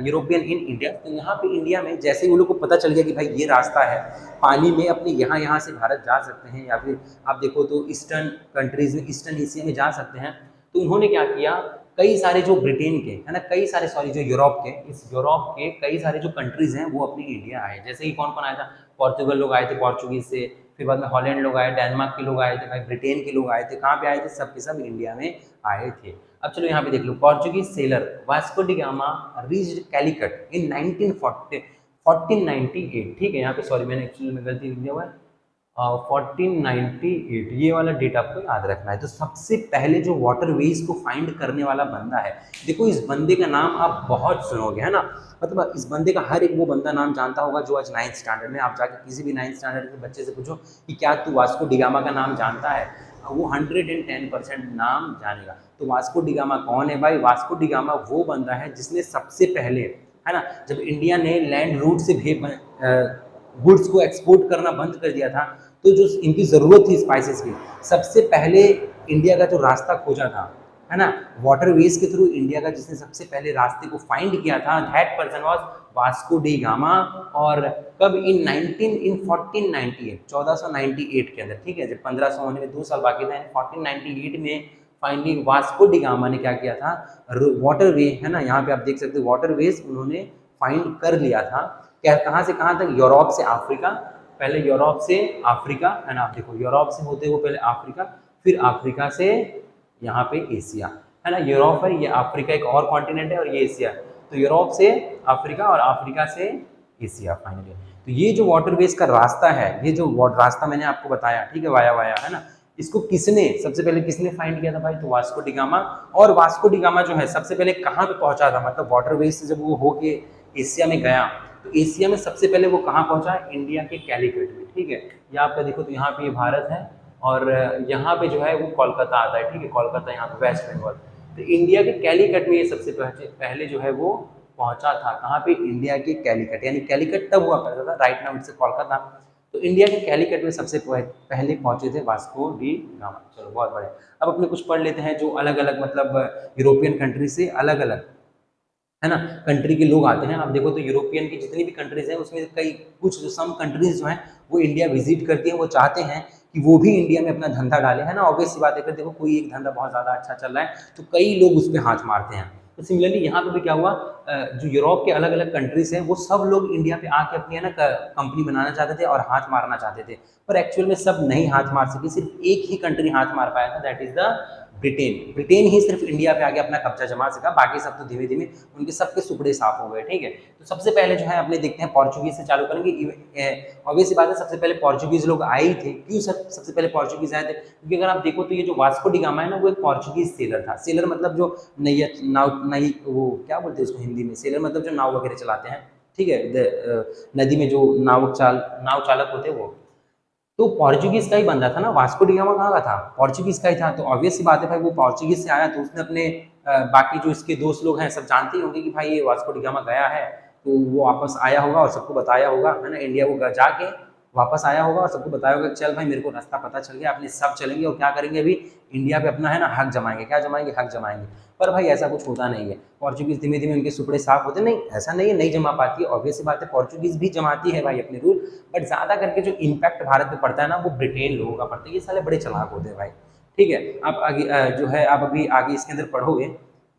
European in India. तो यहाँ पे इंडिया में जैसे ही वो लोग को पता चल गया कि भाई ये रास्ता है पानी में, अपने यहाँ से भारत जा सकते हैं, या फिर आप देखो तो ईस्टर्न कंट्रीज में, ईस्टर्न एशिया में जा सकते हैं, तो उन्होंने क्या किया, कई सारे जो ब्रिटेन के, है ना, कई सारे सॉरी जो यूरोप के, इस यूरोप के कई सारे जो कंट्रीज हैं वो अपनी इंडिया आए। जैसे कि कौन कौन आया था, पोर्तुगल लोग आए थे पोर्चुगीज से, फिर बाद में हॉलैंड लोग आए, डेनमार्क के लोग आए थे भाई, ब्रिटेन के लोग आए थे, कहाँ पे आए थे, सब के सब इंडिया में आए थे। अब चलो यहाँ पे देख लो, Portuguese sailor Vasco da Gama reached Calicut in 1498। ठीक है, यहाँ पे सॉरी मैंने एक्चुअली में गलती लिख दिया हुआ है, 1498, ये वाला डेट आपको याद रखना है। तो सबसे पहले जो वाटरवेज को फाइंड करने वाला बंदा है, देखो इस बंदे का नाम आप बहुत सुनोगे, है ना, मतलब इस बंदे का हर एक वो बंदा नाम जानता होगा जो आज 9th स्टैंडर्ड में, आप जाके किसी भी 9th स्टैंडर्ड के बच्चे से पूछो कि क्या तू वास्को डिगामा का नाम जानता है, वो 110% नाम जानेगा। तो वास्को डिगामा कौन है भाई, वास्को डिगामा वो बंदा है जिसने सबसे पहले, है ना, जब इंडिया ने लैंड रूट से गुड्स को एक्सपोर्ट करना बंद कर दिया था, तो जो इनकी ज़रूरत थी स्पाइसेस की, सबसे पहले इंडिया का जो रास्ता खोजा था, है ना, वाटरवेज के थ्रू इंडिया का जिसने सबसे पहले रास्ते को फाइंड किया था, that person was Vasco da gamma. और कब, इन 1498, 1498 के अंदर। ठीक है, जब 1500 होने में 2 साल बाकी था, 1498 में फाइनली वास्को डी गामा ने क्या किया था, वाटरवे, है ना, यहाँ पे आप देख सकते हो वाटरवेज उन्होंने फाइंड कर लिया था। क्या, कहाँ से कहाँ तक, यूरोप से अफ्रीका, पहले यूरोप से अफ्रीका, है ना, आप देखो यूरोप से होते हुए पहले अफ्रीका, फिर अफ्रीका से यहाँ पे एशिया, है ना, यूरोप है, ये अफ्रीका एक और कॉन्टिनेंट है और ये एशिया, तो यूरोप से अफ्रीका और अफ्रीका से एशिया फाइनली। तो ये जो वाटरवेज का रास्ता है, ये जो रास्ता मैंने आपको बताया, ठीक है, वाया वाया, है ना, इसको किसने सबसे पहले किसने फाइंड किया था भाई, तो वास्को डी गामा। और वास्को डी गामा जो है सबसे पहले कहाँ पे पहुंचा था, मतलब वाटरवेज से जब वो होके एशिया में गया, तो एशिया में सबसे पहले वो कहाँ पहुंचा, इंडिया के कैलिकट में। ठीक है, ये आपका देखो तो यहाँ पे ये भारत है और यहाँ पे जो है वो कोलकाता आता है। ठीक है, कोलकाता यहाँ पे वेस्ट बंगाल, तो इंडिया के कैलिकट में ये सबसे पहले जो है वो पहुंचा था। कहाँ पे, इंडिया के कैलिकट, यानी कैलिकट तब हुआ करता था, राइट नाउ इट्स कोलकाता। तो इंडिया के कैलिकट में सबसे पहले पहुंचे थे वास्को डी गामा। चलो बहुत बढ़िया, अब अपने कुछ पढ़ लेते हैं जो अलग अलग मतलब यूरोपियन कंट्री से अलग अलग, है ना, कंट्री के लोग आते हैं। आप देखो तो यूरोपियन की जितनी भी कंट्रीज हैं उसमें कई कुछ जो सम कंट्रीज जो हैं वो इंडिया विजिट करती हैं, वो चाहते हैं कि वो भी इंडिया में अपना धंधा डालें, है ना। ऑब्वियस सी बात है, देखो कोई एक धंधा बहुत ज़्यादा अच्छा चल रहा है तो कई लोग उस पर हाथ मारते हैं। तो सिमिलरली यहाँ पे भी क्या हुआ, जो यूरोप के अलग अलग कंट्रीज हैं वो सब लोग इंडिया पे आके अपनी, है ना, कंपनी बनाना चाहते थे और हाथ मारना चाहते थे, पर एक्चुअल में सब नहीं हाथ मार सके। सिर्फ एक ही कंट्री हाथ मार पाया था, that is the Britain. Britain ही सिर्फ इंडिया पे आके अपना कब्जा जमा सका, बाकी सब तो धीमे धीमे उनके सबके सुपड़े साफ हो गए। ठीक है, तो सबसे पहले जो है अपने देखते हैं पोर्चुगीज से चालू करेंगे। ऑब्वियस बात है, सबसे पहले पोर्चुगीज लोग आए ही थे। क्यों सबसे पहले पोर्चुगीज आए थे, क्योंकि अगर आप देखो तो ये जो वास्को डी गामा है ना, वो एक पोर्चुगीज सेलर था। सेलर मतलब जो नई वो क्या बोलते हैं उसको हिंदी में, सेलर मतलब जो नाव वगैरह चलाते हैं। ठीक है, नदी में जो नाव चालक होते हैं वो। तो पोर्चुगीज का ही बंदा था ना, वास्को डी गामा कहाँ का था, पोर्चुगीज का ही था। तो ऑब्वियस सी बात है भाई, वो पोर्चुगीज से आया तो उसने अपने बाकी जो इसके दोस्त लोग हैं सब जानते ही होंगे कि भाई ये वास्को डी गामा गया है, तो वो वापस आया होगा और सबको बताया होगा, है ना, इंडिया को जाके वापस आया होगा और सबको बताया होगा चल भाई मेरे को रास्ता पता चल गया, अपने सब चलेंगे और क्या करेंगे अभी इंडिया पे अपना, है ना, हक जमाएंगे, क्या जमाएंगे, हक जमाएंगे। पर भाई ऐसा कुछ होता नहीं है, पोर्चुगीज धीमे धीमे उनके सुपड़े साफ होते नहीं, ऐसा नहीं है नहीं जमा पाती है, ऑब्वियस सी बात है पोर्चुगीज भी जमाती है भाई अपने रूल, बट ज़्यादा करके जो इम्पैक्ट भारत पे पड़ता है ना वो ब्रिटेन लोगों का पड़ता है, ये साले बड़े चालाक होते हैं भाई। ठीक है, आप आगे जो है आप अभी आगे इसके अंदर पढ़ोगे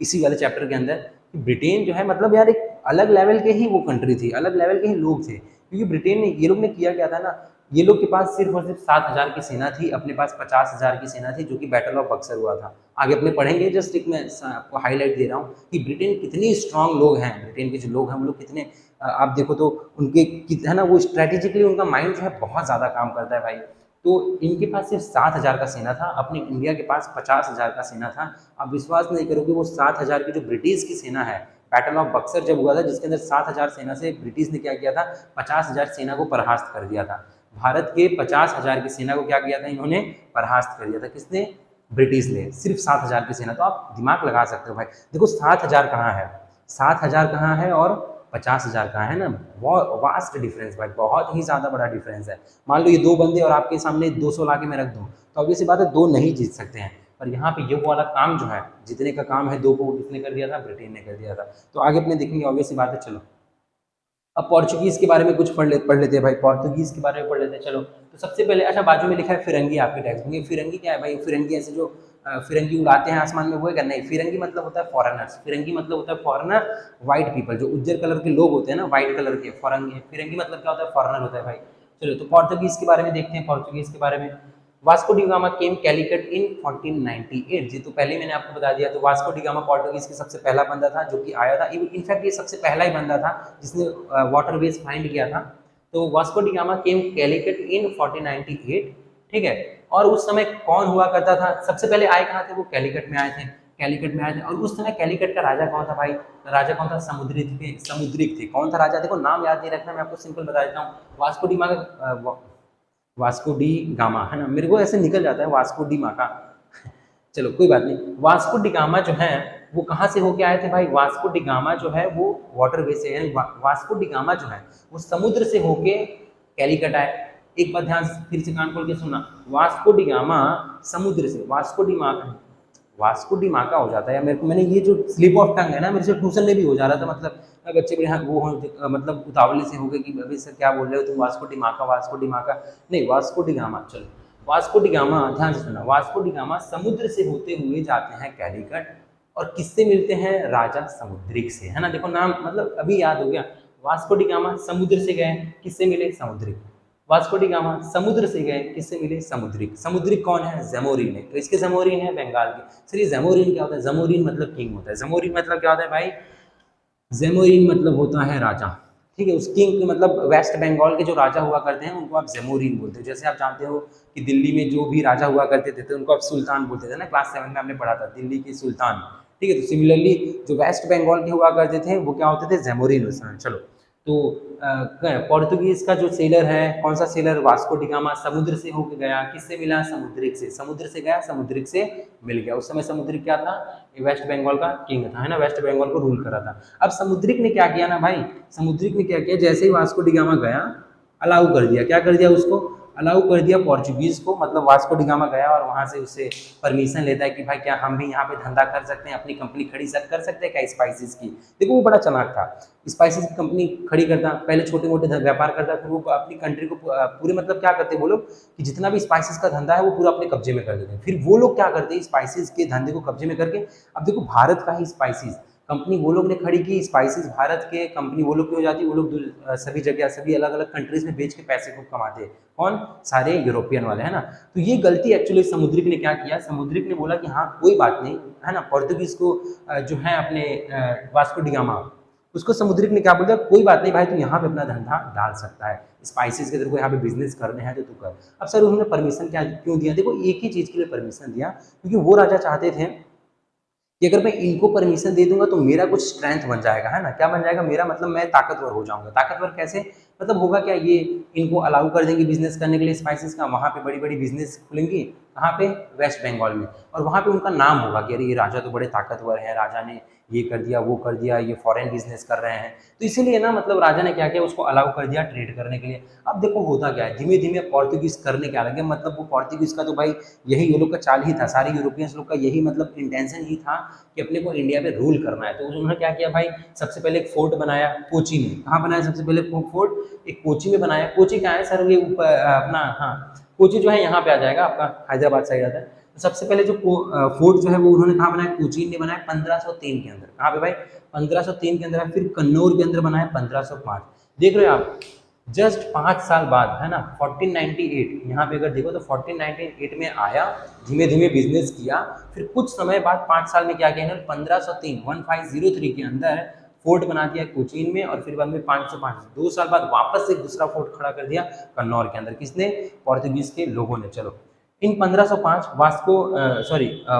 इसी वाले चैप्टर के अंदर कि ब्रिटेन जो है मतलब यार एक अलग लेवल के ही वो कंट्री थी, अलग लेवल के ही लोग थे, क्योंकि ब्रिटेन ने ये लोग ने किया क्या था ना, ये लोग के पास सिर्फ और सिर्फ 7,000 की सेना थी, अपने पास 50,000 की सेना थी, जो कि बैटल ऑफ बक्सर हुआ था। आगे अपने पढ़ेंगे, जस्ट एक मैं आपको हाईलाइट दे रहा हूँ कि ब्रिटेन कितनी स्ट्रांग लोग हैं, ब्रिटेन के जो लोग हैं वो लोग कितने आप देखो तो उनके है ना वो स्ट्रेटेजिकली उनका माइंड जो है बहुत ज़्यादा काम करता है भाई। तो इनके पास सिर्फ 7,000 का सेना था, अपने इंडिया के पास 50,000 का सेना था। आप विश्वास नहीं करोगे वो 7,000 की जो ब्रिटिश की सेना है, बैटल ऑफ बक्सर जब हुआ था जिसके अंदर 7,000 सेना से ब्रिटिश ने क्या किया था, 50,000 सेना को परास्त कर दिया था। भारत के 50,000 की सेना को क्या किया था इन्होंने, परास्त कर दिया था, किसने, ब्रिटिश ने, सिर्फ 7,000 की सेना। तो आप दिमाग लगा सकते हो भाई, देखो 7,000 कहाँ है, 7,000 कहाँ है और 50,000 कहाँ है ना, बहुत वास्ट डिफरेंस भाई, बहुत ही ज़्यादा बड़ा डिफरेंस है। मान लो ये दो बंदे और आपके सामने 200 ला के मैं रख दूँ तो ऑब्वियस बात है दो नहीं जीत सकते हैं, पर यहाँ पे ये वाला काम जो है जीतने का काम है दो को किसने कर दिया था, ब्रिटेन ने कर दिया था। तो आगे अपने देखेंगे ऑब्वियस बात है। चलो अब पोर्चुगीज़ के बारे में कुछ पढ़ लेते हैं भाई, पोर्चुगीज़ के बारे में पढ़ लेते हैं। चलो तो सबसे पहले अच्छा बाजू में लिखा है फिरंगी, आपके टेक्स्ट में फिरंगी क्या है भाई, फिरंगी ऐसे जो फिरंगी उड़ाते हैं आसमान में वो है क्या, नहीं, फिरंगी मतलब होता है फॉरेनर्स, फिरंगी मतलब होता है फॉरेनर, वाइट पीपल, जो उज्जर कलर के लोग होते हैं ना, वाइट कलर के, फॉरेंगी, फिरंगी मतलब क्या होता है, फॉरेनर होता है भाई। चलो तो पोर्चुगीज़ के बारे में देखते हैं, पोर्चुगीज़ के बारे में। Vasco da gamma came Calicut in 1498 जी, तो पहले मैंने आपको बता दिया, तो वास्को डी गामा पोर्टुगीज के सबसे पहला बंदा था जो कि आया था, इनफैक्ट ये सबसे पहला ही बंदा था जिसने वाटरवेज फाइंड किया था। तो Vasco da gamma came Calicut in 1498, ठीक है। और उस समय कौन हुआ करता था, सबसे पहले आए कहाँ थे, वो कैलिकट में आए थे, कैलिकट में आए थे। और उस समय कैलिकट का राजा कौन था भाई, राजा कौन था, समुद्रिक थे। कौन था राजा, देखो नाम याद नहीं रखना, मैं आपको सिंपल बता देता हूँ। Vasco da gamma, Vasco da gamma, है ना, मेरे को ऐसे निकल जाता है वास्को डी माका चलो कोई बात नहीं। वास्को डी गामा जो है वो कहाँ से होके आए थे भाई, वास्को डी गामा जो है वो वाटरवे से है, वास्को डी गामा जो है वो समुद्र से होके कैलिकट आए। एक बार ध्यान फिर से कान खोल के सुनना, वास्को डी गामा समुद्र से, वास्को डी माका हो जाता है, या मेरे को, मैंने ये जो स्लिप ऑफ टंग है ना, मेरे से ट्यूशन में भी हो जा रहा था, मतलब बच्चे बड़े वो हो मतलब उतावले से हो गए कि अभी सर क्या बोल रहे हो तुम, वास्को डी माका, वास्को डी माका नहीं, वास्को डी गामा। चलो वास्को डी गामा ध्यान से सुना, वास्को डी गामा समुद्र से होते हुए जाते हैं कैलिकट, और किससे मिलते हैं, राजा समुद्रिक से, है ना, देखो नाम मतलब अभी याद हो गया। वास्को डी गामा समुद्र से गए, किससे मिले, समुद्रिक। वास्को डी गामा समुद्र से गए, किससे मिले, समुद्रिक। समुद्रिक कौन है, जमोरिन है, तो इसके जमोरिन है बंगाल के। सर ये जमोरिन क्या होता है, जमोरिन मतलब किंग होता है, जमोरिन मतलब क्या होता है भाई, जेमोरिन मतलब होता है राजा, ठीक है। उस किंग मतलब वेस्ट बंगाल के जो राजा हुआ करते हैं उनको आप जेमोरिन बोलते हो। जैसे आप जानते हो कि दिल्ली में जो भी राजा हुआ करते थे तो उनको आप सुल्तान बोलते थे ना, क्लास 7 में आपने पढ़ा था दिल्ली के सुल्तान, ठीक है। तो सिमिलरली जो वेस्ट बंगाल के हुआ करते थे वो क्या होते थे, जेमोरिन उस समय। चलो तो पोर्तुगीज का जो सेलर है, कौन सा सेलर, वास्को डी गामा समुद्र से होकर गया, किससे मिला, समुद्रिक से, समुद्र से गया समुद्रिक से मिल गया। उस समय समुद्रिक क्या था, ये वेस्ट बंगाल का किंग था, है ना, वेस्ट बंगाल को रूल करा था। अब समुद्रिक ने क्या किया ना भाई, समुद्रिक ने क्या किया, जैसे ही वास्को डी गामा गया अलाउ कर दिया, क्या कर दिया, उसको अलाउ कर दिया पोर्चुगीज को, मतलब वास्को डी गामा गया और वहां से उससे परमिशन लेता है कि भाई क्या हम भी यहाँ पे धंधा कर सकते हैं, अपनी कंपनी खड़ी कर सकते हैं क्या स्पाइसेस की। देखो वो बड़ा चालाक था, स्पाइसेस की कंपनी खड़ी करता, पहले छोटे मोटे व्यापार करता, फिर वो अपनी कंट्री को पूरे मतलब क्या करते वो लोग कि जितना भी स्पाइसेस का धंधा है वो पूरा अपने कब्जे में कर देते हैं। फिर वो लोग क्या करते हैं, स्पाइसेस के धंधे को कब्जे में करके, अब देखो भारत का ही स्पाइसेस कंपनी वो लोग ने खड़ी की, स्पाइसेस भारत के कंपनी वो लोग की हो जाती, वो लोग सभी जगह सभी अलग अलग कंट्रीज में बेच के पैसे खूब कमाते हैं, कौन, सारे यूरोपियन वाले, है ना। तो ये गलती एक्चुअली समुद्रिक ने क्या किया, समुद्रिक ने बोला कि हाँ कोई बात नहीं, है ना, पोर्तुगीज को जो है अपने वास्को डी गामा, उसको समुद्रिक ने क्या बोला, कोई बात नहीं भाई तुम यहाँ पे अपना धंधा डाल सकता है, स्पाइसेस के तेरे को यहाँ पे बिजनेस करने हैं तो तू कर। अब सर उन्होंने परमिशन क्या क्यों दिया, देखो एक ही चीज़ के लिए परमिशन दिया, क्योंकि वो राजा चाहते थे कि अगर मैं इनको परमिशन दे दूंगा तो मेरा कुछ स्ट्रेंथ बन जाएगा, है ना, क्या बन जाएगा, मेरा मतलब मैं ताकतवर हो जाऊंगा। ताकतवर कैसे, मतलब होगा क्या, ये इनको अलाउ कर देंगे बिजनेस करने के लिए स्पाइसेस का, वहाँ पे बड़ी बड़ी बिजनेस खुलेंगी कहाँ पे, वेस्ट बंगाल में, और वहाँ पे उनका नाम होगा कि अरे ये राजा तो बड़े ताकतवर है, राजा ने ये कर दिया वो कर दिया, ये फॉरेन बिजनेस कर रहे हैं। तो इसीलिए ना मतलब राजा ने क्या किया, उसको अलाउ कर दिया ट्रेड करने के लिए। अब देखो होता क्या है, धीमे धीमे पोर्तुगीज करने क्या लगे, मतलब वो पोर्तुगीज का तो भाई यही ये लोग का चाल ही था, सारे यूरोपियंस लोग का यही मतलब इंटेंशन ही था कि अपने को इंडिया पे रूल करना है। तो उन्होंने क्या किया भाई, सबसे पहले एक फोर्ट बनाया कोची में। कहाँ बनाया सबसे पहले फोर्ट, एक कोची में बनाया। कोची कहाँ है सर, ये ऊपर अपना, हाँ कोची जो है यहाँ पे आ जाएगा, आपका हैदराबाद साइड आता है। तो सबसे पहले जो फोर्ट जो है वो उन्होंने कहाँ बनाया, कोचीन ने बनाया 1503 के अंदर। कहाँ पे भाई, 1503 के अंदर। फिर कन्नौर के अंदर बनाया 1505। देख रहे हो आप, जस्ट 5 साल बाद है ना, 1498 यहाँ पे अगर देखो तो 1498 में आया, धीमे धीमे बिजनेस किया। फिर कुछ समय बाद 5 साल में क्या किया इन्होंने, 1503 के अंदर फोर्ट बना दिया कोचीन में, और फिर बाद में 505 2 साल बाद वापस एक दूसरा फोर्ट खड़ा कर दिया कन्नौर के अंदर। किसने, पोर्तुगीज के लोगों ने। चलो in 1505 Vasco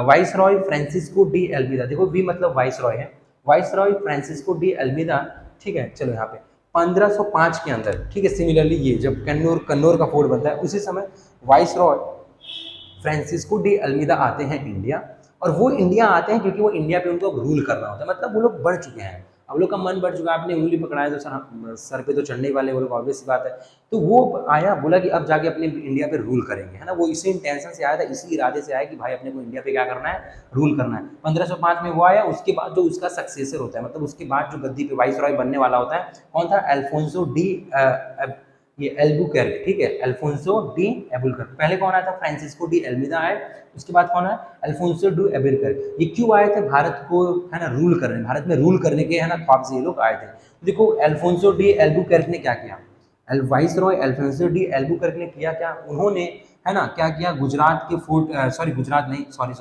viceroy Francisco de Almeida, देखो वी मतलब वाइस रॉय है, viceroy Francisco de Almeida, ठीक है। चलो यहाँ पे 1505 के अंदर, ठीक है। सिमिलरली ये जब कन्नौर का फोर्ट बनता है, उसी समय वाइस रॉय फ्रांसिस्को डी एल्मीदा आते हैं इंडिया। और वो इंडिया आते हैं क्योंकि वो इंडिया पे उनको रूल करना होता है, मतलब वो लोग बढ़ चुके हैं, अब लोग का मन बढ़ चुका है, आपने उंगली पकड़ाया तो सर पे तो चढ़ने वाले वो लोग, ऑब्वियस सी बात है। तो वो आया, बोला कि अब जाके अपने इंडिया पे रूल करेंगे, है ना। वो इसी इंटेंशन से आया था, इसी इरादे से आया कि भाई अपने को इंडिया पे क्या करना है, रूल करना है। 1505 में वो आया। उसके बाद जो उसका सक्सेसर होता है, मतलब उसके बाद जो गद्दी पे वाइस रॉय बनने वाला होता है, कौन था, अल्फोंसो डी ये एल्बुकर्क, ठीक है, अल्फोंसो डी एबुलकर्क। पहले कौन आया था, फ्रांसिस्को डी एल्मीदा आए, उसके बाद कौन है, अल्फोंसो डी एबुलकर्क। ये क्यों आए थे, भारत को है ना रूल करने, भारत में रूल करने के है ना ख्वाब से ये लोग आए थे। देखो अल्फोंसो डी एल्बुकर्क ने क्या किया, vice Roy Alfonso D Albuquerque ने किया क्या, उन्होंने है ना क्या किया, गुजरात के फोर्ट, सॉरी गुजरात नहीं, सॉरी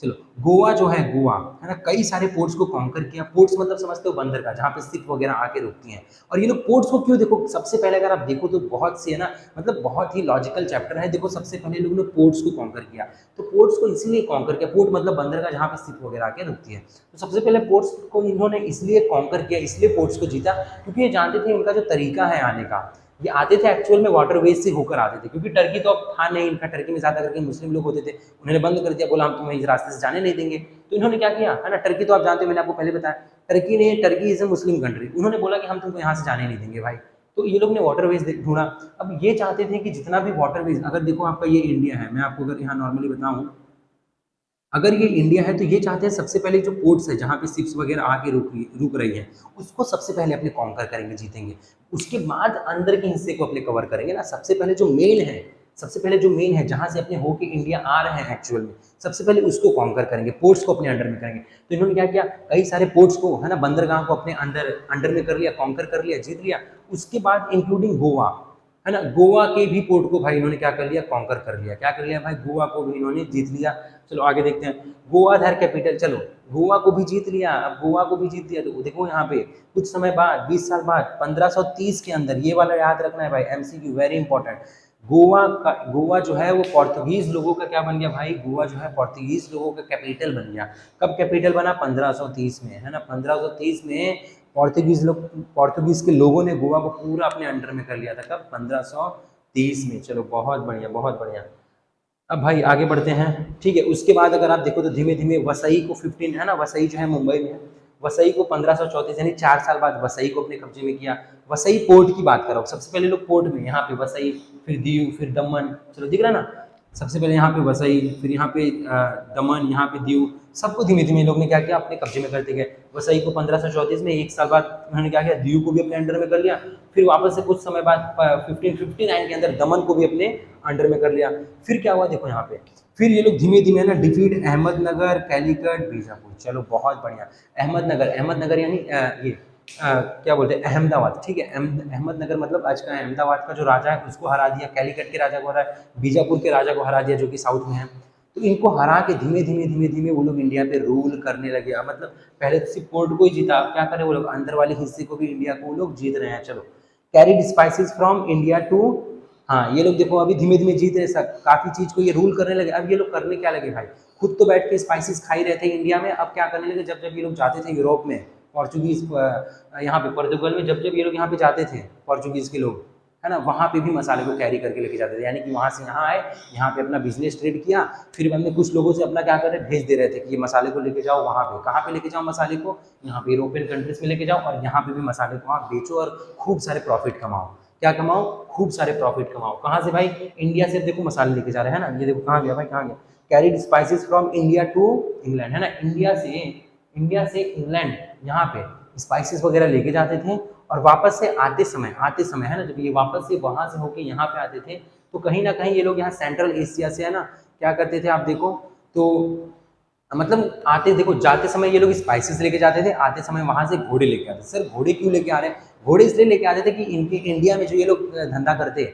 चलो गोवा जो है, गोवा है ना, कई सारे पोर्ट्स को कॉन्कर किया। पोर्ट्स मतलब समझते हो बंदर का, जहाँ पे शिप वगैरह आके रुकती हैं। और ये लोग पोर्ट्स को क्यों, देखो सबसे पहले अगर आप देखो तो बहुत सी है ना, मतलब बहुत ही लॉजिकल चैप्टर है। देखो सबसे पहले लोगों ने पोर्ट्स को कॉन्कर किया, तो पोर्ट्स को इसलिए कॉन्कर किया, पोर्ट मतलब बंदर का जहाँ पे शिप वगैरह आके रुकती है। तो सबसे पहले पोर्ट्स को इन्होंने इसलिए कॉन्कर किया, इसलिए पोर्ट्स को जीता, क्योंकि ये जानते थे इनका जो तरीका है आने का, ये आते थे एक्चुअल में वाटरवेज से होकर आते थे, क्योंकि टर्की तो अब था नहीं इनका, टर्की में ज़्यादा करके मुस्लिम लोग होते थे, उन्होंने बंद कर दिया, बोला हम तुम्हें इस रास्ते से जाने नहीं देंगे। तो इन्होंने क्या किया है ना, टर्की तो आप जानते हो, मैंने आपको पहले बताया, Turkey is a Muslim country, उन्होंने बोला कि हम तुमको यहाँ से जाने नहीं देंगे भाई। तो ये लोग ने वाटरवेज ढूंढा। अब ये चाहते थे कि जितना भी वाटरवेज, अगर देखो आपका ये इंडिया है, मैं आपको अगर यहाँ नॉर्मली बताऊँ, अगर ये इंडिया है तो ये चाहते हैं सबसे पहले जो पोर्ट्स है जहाँ पे शिप्स वगैरह आके रुक रही है, उसको सबसे पहले अपने कॉन्कर करेंगे, जीतेंगे। उसके बाद अंदर के हिस्से को अपने कवर करेंगे ना। सबसे पहले जो मेन है जहाँ से अपने होके इंडिया आ रहे हैं एक्चुअल में, सबसे पहले उसको कॉन्कर करेंगे, पोर्ट्स को अपने अंडर में करेंगे। तो इन्होंने क्या किया, कई सारे पोर्ट्स को है ना, बंदरगाह को अपने अंडर में कर लिया, कॉन्कर कर लिया, जीत लिया। उसके बाद इंक्लूडिंग गोवा है ना, गोवा के भी पोर्ट को भाई इन्होंने क्या कर लिया, कॉन्कर कर लिया। क्या कर लिया भाई, गोवा को भी इन्होंने जीत लिया। चलो आगे देखते हैं, गोवा धर कैपिटल, चलो गोवा को भी जीत लिया। अब गोवा को भी जीत लिया तो देखो यहाँ पे कुछ समय बाद, 20 साल बाद, 1530 के अंदर, ये वाला याद रखना है भाई, एमसीक्यू वेरी इंपॉर्टेंट। गोवा जो है वो पोर्तुगीज लोगों का क्या बन गया भाई, गोवा जो है पोर्तुगीज लोगों का कैपिटल बन गया। कब कैपिटल बना, 1530 में, है ना। 1530 में पोर्तुगीज के लोगों ने गोवा को पूरा अपने अंडर में कर लिया था। कब, 1530 में। चलो बहुत बढ़िया, बहुत बढ़िया। अब भाई आगे बढ़ते हैं, ठीक है। उसके बाद अगर आप देखो तो धीमे धीमे वसई को 15 है ना, वसई जो है मुंबई में है, वसई को 1534 यानी 4 साल बाद वसई को अपने कब्जे में किया। वसई पोर्ट की बात करो, सबसे पहले लोग पोर्ट में, यहाँ पे वसई, फिर दीव, फिर दमन, चलो दिख रहा है ना, सबसे पहले यहाँ पे वसई, फिर यहाँ पे दमन, यहाँ पे दीव, सबको धीमे धीमे लोग ने क्या किया, अपने कब्जे में करते गए। वसई को 1534 में, 1 साल बाद उन्होंने क्या किया, दीव को भी अपने अंडर में कर लिया। फिर वापस से कुछ समय बाद 1559 के अंदर दमन को भी अपने अंडर में कर लिया। फिर क्या हुआ देखो यहाँ पे, फिर ये लोग धीमे धीमे ना डिफीट अहमदनगर, कैलीकट, बीजापुर। चलो बहुत बढ़िया। अहमदनगर यानी ये क्या बोलते हैं, अहमदाबाद, ठीक है। अहमदनगर मतलब आज का अहमदाबाद का जो राजा है उसको हरा दिया, कैलीकट के राजा को हरा, बीजापुर के राजा को हरा दिया जो कि साउथ में है। तो इनको हरा के धीमे धीमे वो लोग इंडिया पे रूल करने लगे। अब मतलब पहले तो सिर्फ पोर्ट को ही जीता, अब क्या करें वो लोग, अंदर वाले हिस्से को भी इंडिया को वो लोग जीत रहे हैं। चलो, carried spices from India to, हाँ ये लोग देखो अभी धीमे धीमे जीत रहे, सब काफी चीज को ये रूल करने लगे। अब ये लोग करने क्या लगे भाई, खुद तो बैठ के स्पाइसेस खा ही रहे थे इंडिया में, अब क्या करने लगे, जब जब ये लोग जाते थे यूरोप में, पोर्चुगीज़ यहाँ पे पोर्तुगल में जब जब ये लोग यहाँ पे जाते थे पोर्चुगीज़ के लोग, है ना, वहाँ पे भी मसाले को कैरी करके लेके जाते थे। यानी कि वहाँ से यहाँ आए, यहाँ पे अपना बिजनेस ट्रेड किया, फिर बाद में कुछ लोगों से अपना क्या कर रहे भेज दे रहे थे कि ये मसाले को लेके जाओ वहाँ पे। कहाँ पे लेके जाओ मसाले को? यहाँ पे यूरोपियन कंट्रीज में लेके जाओ और यहाँ पे भी मसाले को आप बेचो और खूब सारे प्रॉफिट कमाओ। क्या कमाओ? खूब सारे प्रॉफिट कमाओ। कहाँ से भाई? इंडिया से देखो मसाले लेके जा रहे हैं ना, ये देखो कहाँ गया भाई, कहाँ गया, carried spices from India to England, है ना, इंडिया से इंग्लैंड यहाँ पे स्पाइसेस वगैरह लेके जाते थे और वापस से आते समय है ना, जब ये वापस से वहाँ से होके यहाँ पे आते थे तो कहीं ना कहीं ये लोग यहाँ सेंट्रल एशिया से, है ना, क्या करते थे आप देखो तो मतलब आते, देखो जाते समय ये लोग स्पाइसेस लेके जाते थे, आते समय वहाँ से घोड़े लेके आते थे। सर घोड़े क्यों लेके आ रहे हैं? घोड़े इसलिए लेके आते थे कि इनके इंडिया में जो ये लोग धंधा करते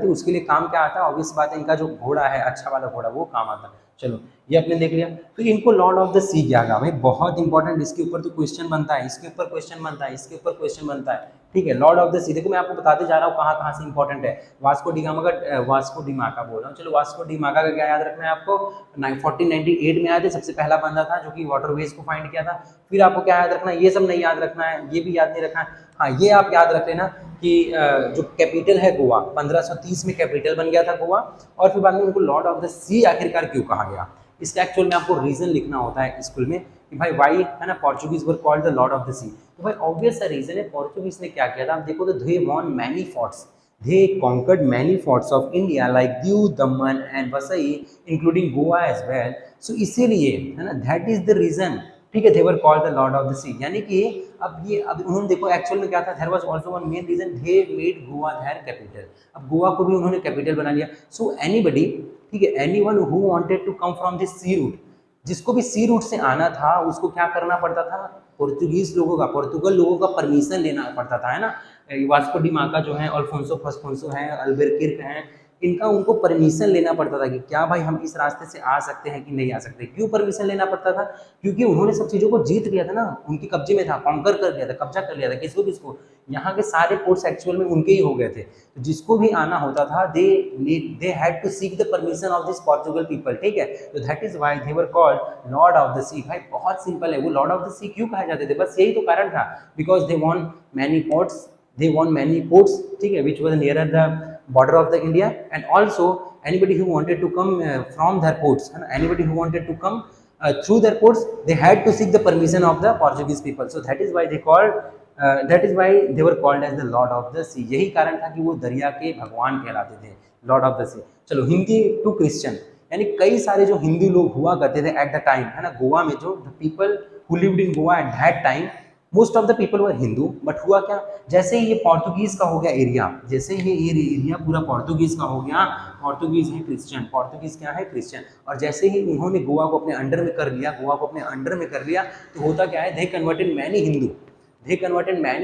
उसके लिए काम क्या आता है? ऑब्वियस बात है, इनका जो घोड़ा है अच्छा वाला घोड़ा वो काम आता है। चलो ये आपने देख लिया। तो इनको लॉर्ड ऑफ द सी क्या कहा भाई? बहुत इंपॉर्टेंट, इसके ऊपर तो क्वेश्चन बनता है, इसके ऊपर क्वेश्चन बनता है, इसके ऊपर क्वेश्चन बनता है। ठीक है, लॉर्ड ऑफ द सी देखो मैं आपको बताते जा रहा हूँ कहाँ कहाँ से इंपॉर्टेंट है। वास्को डिगामा बोल रहा हूँ। चलो वास्को डिगामा का क्या याद रखना है आपको? 1498 में आए थे, सबसे पहला बंदा था जो कि वाटरवेज को फाइंड किया था। फिर आपको क्या याद रखना है? ये सब नहीं याद रखना है, ये भी याद नहीं रखना है। हाँ ये आप याद रख लेना कि जो कैपिटल है गोवा, 1530 में कैपिटल बन गया था गोवा, और फिर बाद में उनको लॉर्ड ऑफ द सी आखिरकार क्यों कहा गया, इसका एक्चुअल में आपको रीजन लिखना होता है स्कूल में कि भाई वाई, है ना, Portuguese were called the lord of the sea. तो भाई ऑब्वियस सा रीजन है, पोर्चुगीज ने क्या किया था आप देखो तो they won many forts, they conquered many forts of India like Diu, Daman and Vasai including Goa as well। so इसीलिए, है ना, that is the reason, ठीक है, they were called the lord of the sea। यानी कि अब उन्होंने देखो एक्चुअल में क्या था, there was also one main reason, they made Goa their capital। अब गोवा को भी उन्होंने कैपिटल बना लिया। so anybody, ठीक है, anyone who wanted to come from this sea route, जिसको भी सी रूट से आना था उसको क्या करना पड़ता था? पोर्तुगल लोगों का परमिशन लेना पड़ता था, है ना। वास्को डी गामा जो है, अल्फोंसो है, अल्बुकर्क हैं, इनका उनको परमिशन लेना पड़ता था कि क्या भाई हम इस रास्ते से आ सकते हैं कि नहीं आ सकते। क्यों परमिशन लेना पड़ता था? क्योंकि उन्होंने सब चीज़ों को जीत लिया था ना, उनके कब्जे में था, कॉन्कर कर लिया था, कब्जा कर लिया था। किसको? यहाँ के सारे पोर्ट्स एक्चुअल में उनके ही हो गए थे। तो जिसको भी आना होता था they had to seek the permission of this Portugal people, ठीक है। तो that is why they were called lord of the sea. भाई बहुत सिंपल है, वो लॉर्ड ऑफ द सी क्यों कहे जाते थे? बस यही तो कारण था, because they won many ports, ठीक है, which was nearer the border of the India, and also anybody who wanted to come from their ports, and anybody who wanted to come through their ports, they had to seek the permission of the Portuguese people। so that is why they were called as the lord of the sea। यही कारण था कि वो दरिया के भगवान कहलाते थे, लॉर्ड ऑफ द सी। चलो हिंदी टू क्रिश्चियन, यानी कई सारे जो हिंदू लोग हुआ करते थे एट द टाइम, है ना, गोवा में जो people who lived in Goa at that time, most of the people were Hindu. But हुआ क्या, जैसे ही ये पोर्तुगीज का हो गया एरिया, जैसे ये एरिया पूरा पोर्तुगीज का हो गया, पोर्तुगीज है क्रिश्चियन, पोर्तुगीज क्या है? क्रिश्चियन। और जैसे ही उन्होंने गोवा को अपने अंडर में कर लिया, तो होता क्या है, they converted many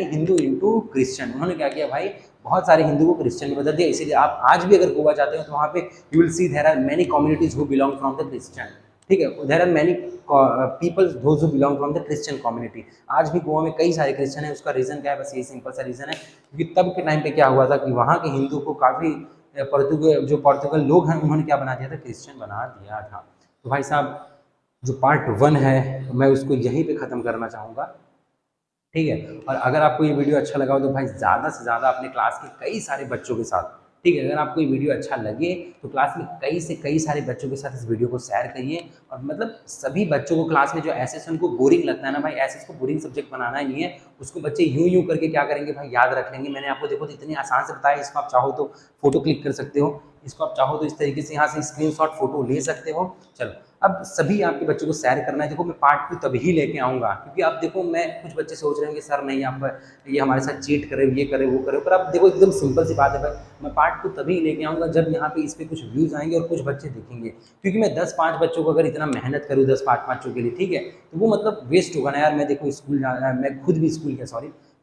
Hindu into Christian. उन्होंने क्या किया भाई, बहुत सारे हिंदू को क्रिश्चियन में बदल दिया। इसीलिए आप आज भी अगर गोवा जाते हो तो वहाँ पे you will see there are many communities who belong from the Christian, ठीक है, there are many peoples those who belong from the Christian community. आज भी गोवा में कई सारे क्रिश्चियन हैं। उसका रीज़न क्या है? बस यही सिंपल सा रीज़न है, क्योंकि तब के टाइम पे क्या हुआ था कि वहाँ के हिंदू को काफ़ी पोर्तुगल लोग हैं उन्होंने क्या बना दिया था? क्रिश्चियन बना दिया था। तो भाई साहब जो पार्ट 1 है मैं उसको यहीं पे ख़त्म करना चाहूँगा, ठीक है। और अगर आपको ये वीडियो अच्छा लगा हो तो भाई ज़्यादा से ज़्यादा अपने क्लास के कई सारे बच्चों के साथ, ठीक है, अगर आपको ये वीडियो अच्छा लगे तो क्लास में कई सारे बच्चों के साथ इस वीडियो को शेयर करिए। और मतलब सभी बच्चों को क्लास में जो एसएस उनको बोरिंग लगता है ना भाई, एसएस को बोरिंग सब्जेक्ट बनाना ही नहीं है। उसको बच्चे यूं करके क्या करेंगे भाई, याद रख लेंगे। मैंने आपको देखो तो इतनी आसान से बताया, इसको आप चाहो तो फोटो क्लिक कर सकते हो, इसको आप चाहो तो इस तरीके से यहाँ से स्क्रीनशॉट फोटो ले सकते हो। चलो अब सभी आपके बच्चों को शेयर करना है। देखो मैं पार्ट 2 तभी लेके आऊँगा, क्योंकि आप देखो मैं कुछ बच्चे सोच रहे हैं कि सर नहीं आप ये हमारे साथ चीट करे, ये करे, वो करे, पर आप देखो एकदम सिंपल सी बात है भाई, मैं पार्ट 2 तभी लेके आऊँगा जब यहाँ पे इस पर कुछ व्यूज़ आएंगे और कुछ बच्चे देखेंगे। क्योंकि मैं 10-5 बच्चों को अगर इतना मेहनत करूँ 10-5 बच्चों के लिए, ठीक है, तो वो मतलब वेस्ट होगा ना यार। मैं देखो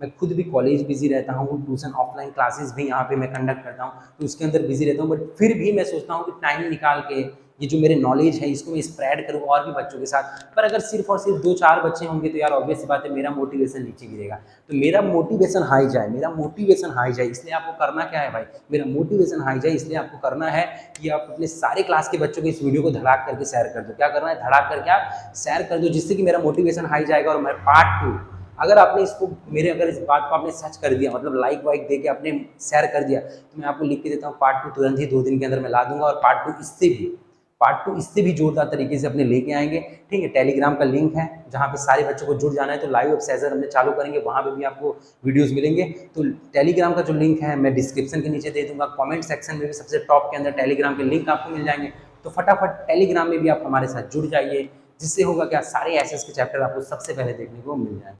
मैं खुद भी कॉलेज बिजी रहता हूँ, ट्यूशन ऑफलाइन क्लासेस भी यहाँ पे मैं कंडक्ट करता हूँ, तो उसके अंदर बिजी रहता हूँ। बट फिर भी मैं सोचता हूँ कि टाइम निकाल के ये जो मेरे नॉलेज है इसको मैं स्प्रेड करूँ और भी बच्चों के साथ। पर अगर सिर्फ और सिर्फ 2-4 बच्चे होंगे तो यार ऑब्वियस सी बात है मेरा मोटिवेशन नीचे गिरेगा। तो मेरा मोटिवेशन हाई जाए, मेरा मोटिवेशन हाई जाए, इसलिए आपको करना क्या है भाई, मेरा मोटिवेशन हाई जाए इसलिए आपको करना है कि आप अपने सारे क्लास के बच्चों को इस वीडियो को धड़ाक करके शेयर कर दो। क्या करना है, धड़ाक करके आप शेयर कर दो, जिससे कि मेरा मोटिवेशन हाई जाएगा। और मैं पार्ट 2, अगर आपने इसको अगर इस बात को आपने सच कर दिया, मतलब लाइक वाइक दे के आपने शेयर कर दिया, तो मैं आपको लिख के देता हूँ पार्ट 2 तुरंत ही 2 दिन के अंदर मैं ला दूंगा। और पार्ट टू इससे भी जोरदार तरीके से अपने लेके आएंगे। ठीक है, टेलीग्राम का लिंक है जहाँ पे सारे बच्चों को जुड़ जाना है। तो लाइव सेशन हमने चालू करेंगे, वहाँ पे भी आपको वीडियोस मिलेंगे। तो टेलीग्राम का जो लिंक है मैं डिस्क्रिप्शन के नीचे दे दूंगा, कमेंट सेक्शन में भी सबसे टॉप के अंदर टेलीग्राम के लिंक आपको मिल जाएंगे। तो फटाफट टेलीग्राम में भी आप हमारे साथ जुड़ जाइए, जिससे होगा क्या, सारे एसएस के चैप्टर आपको सबसे पहले देखने को मिल जाए।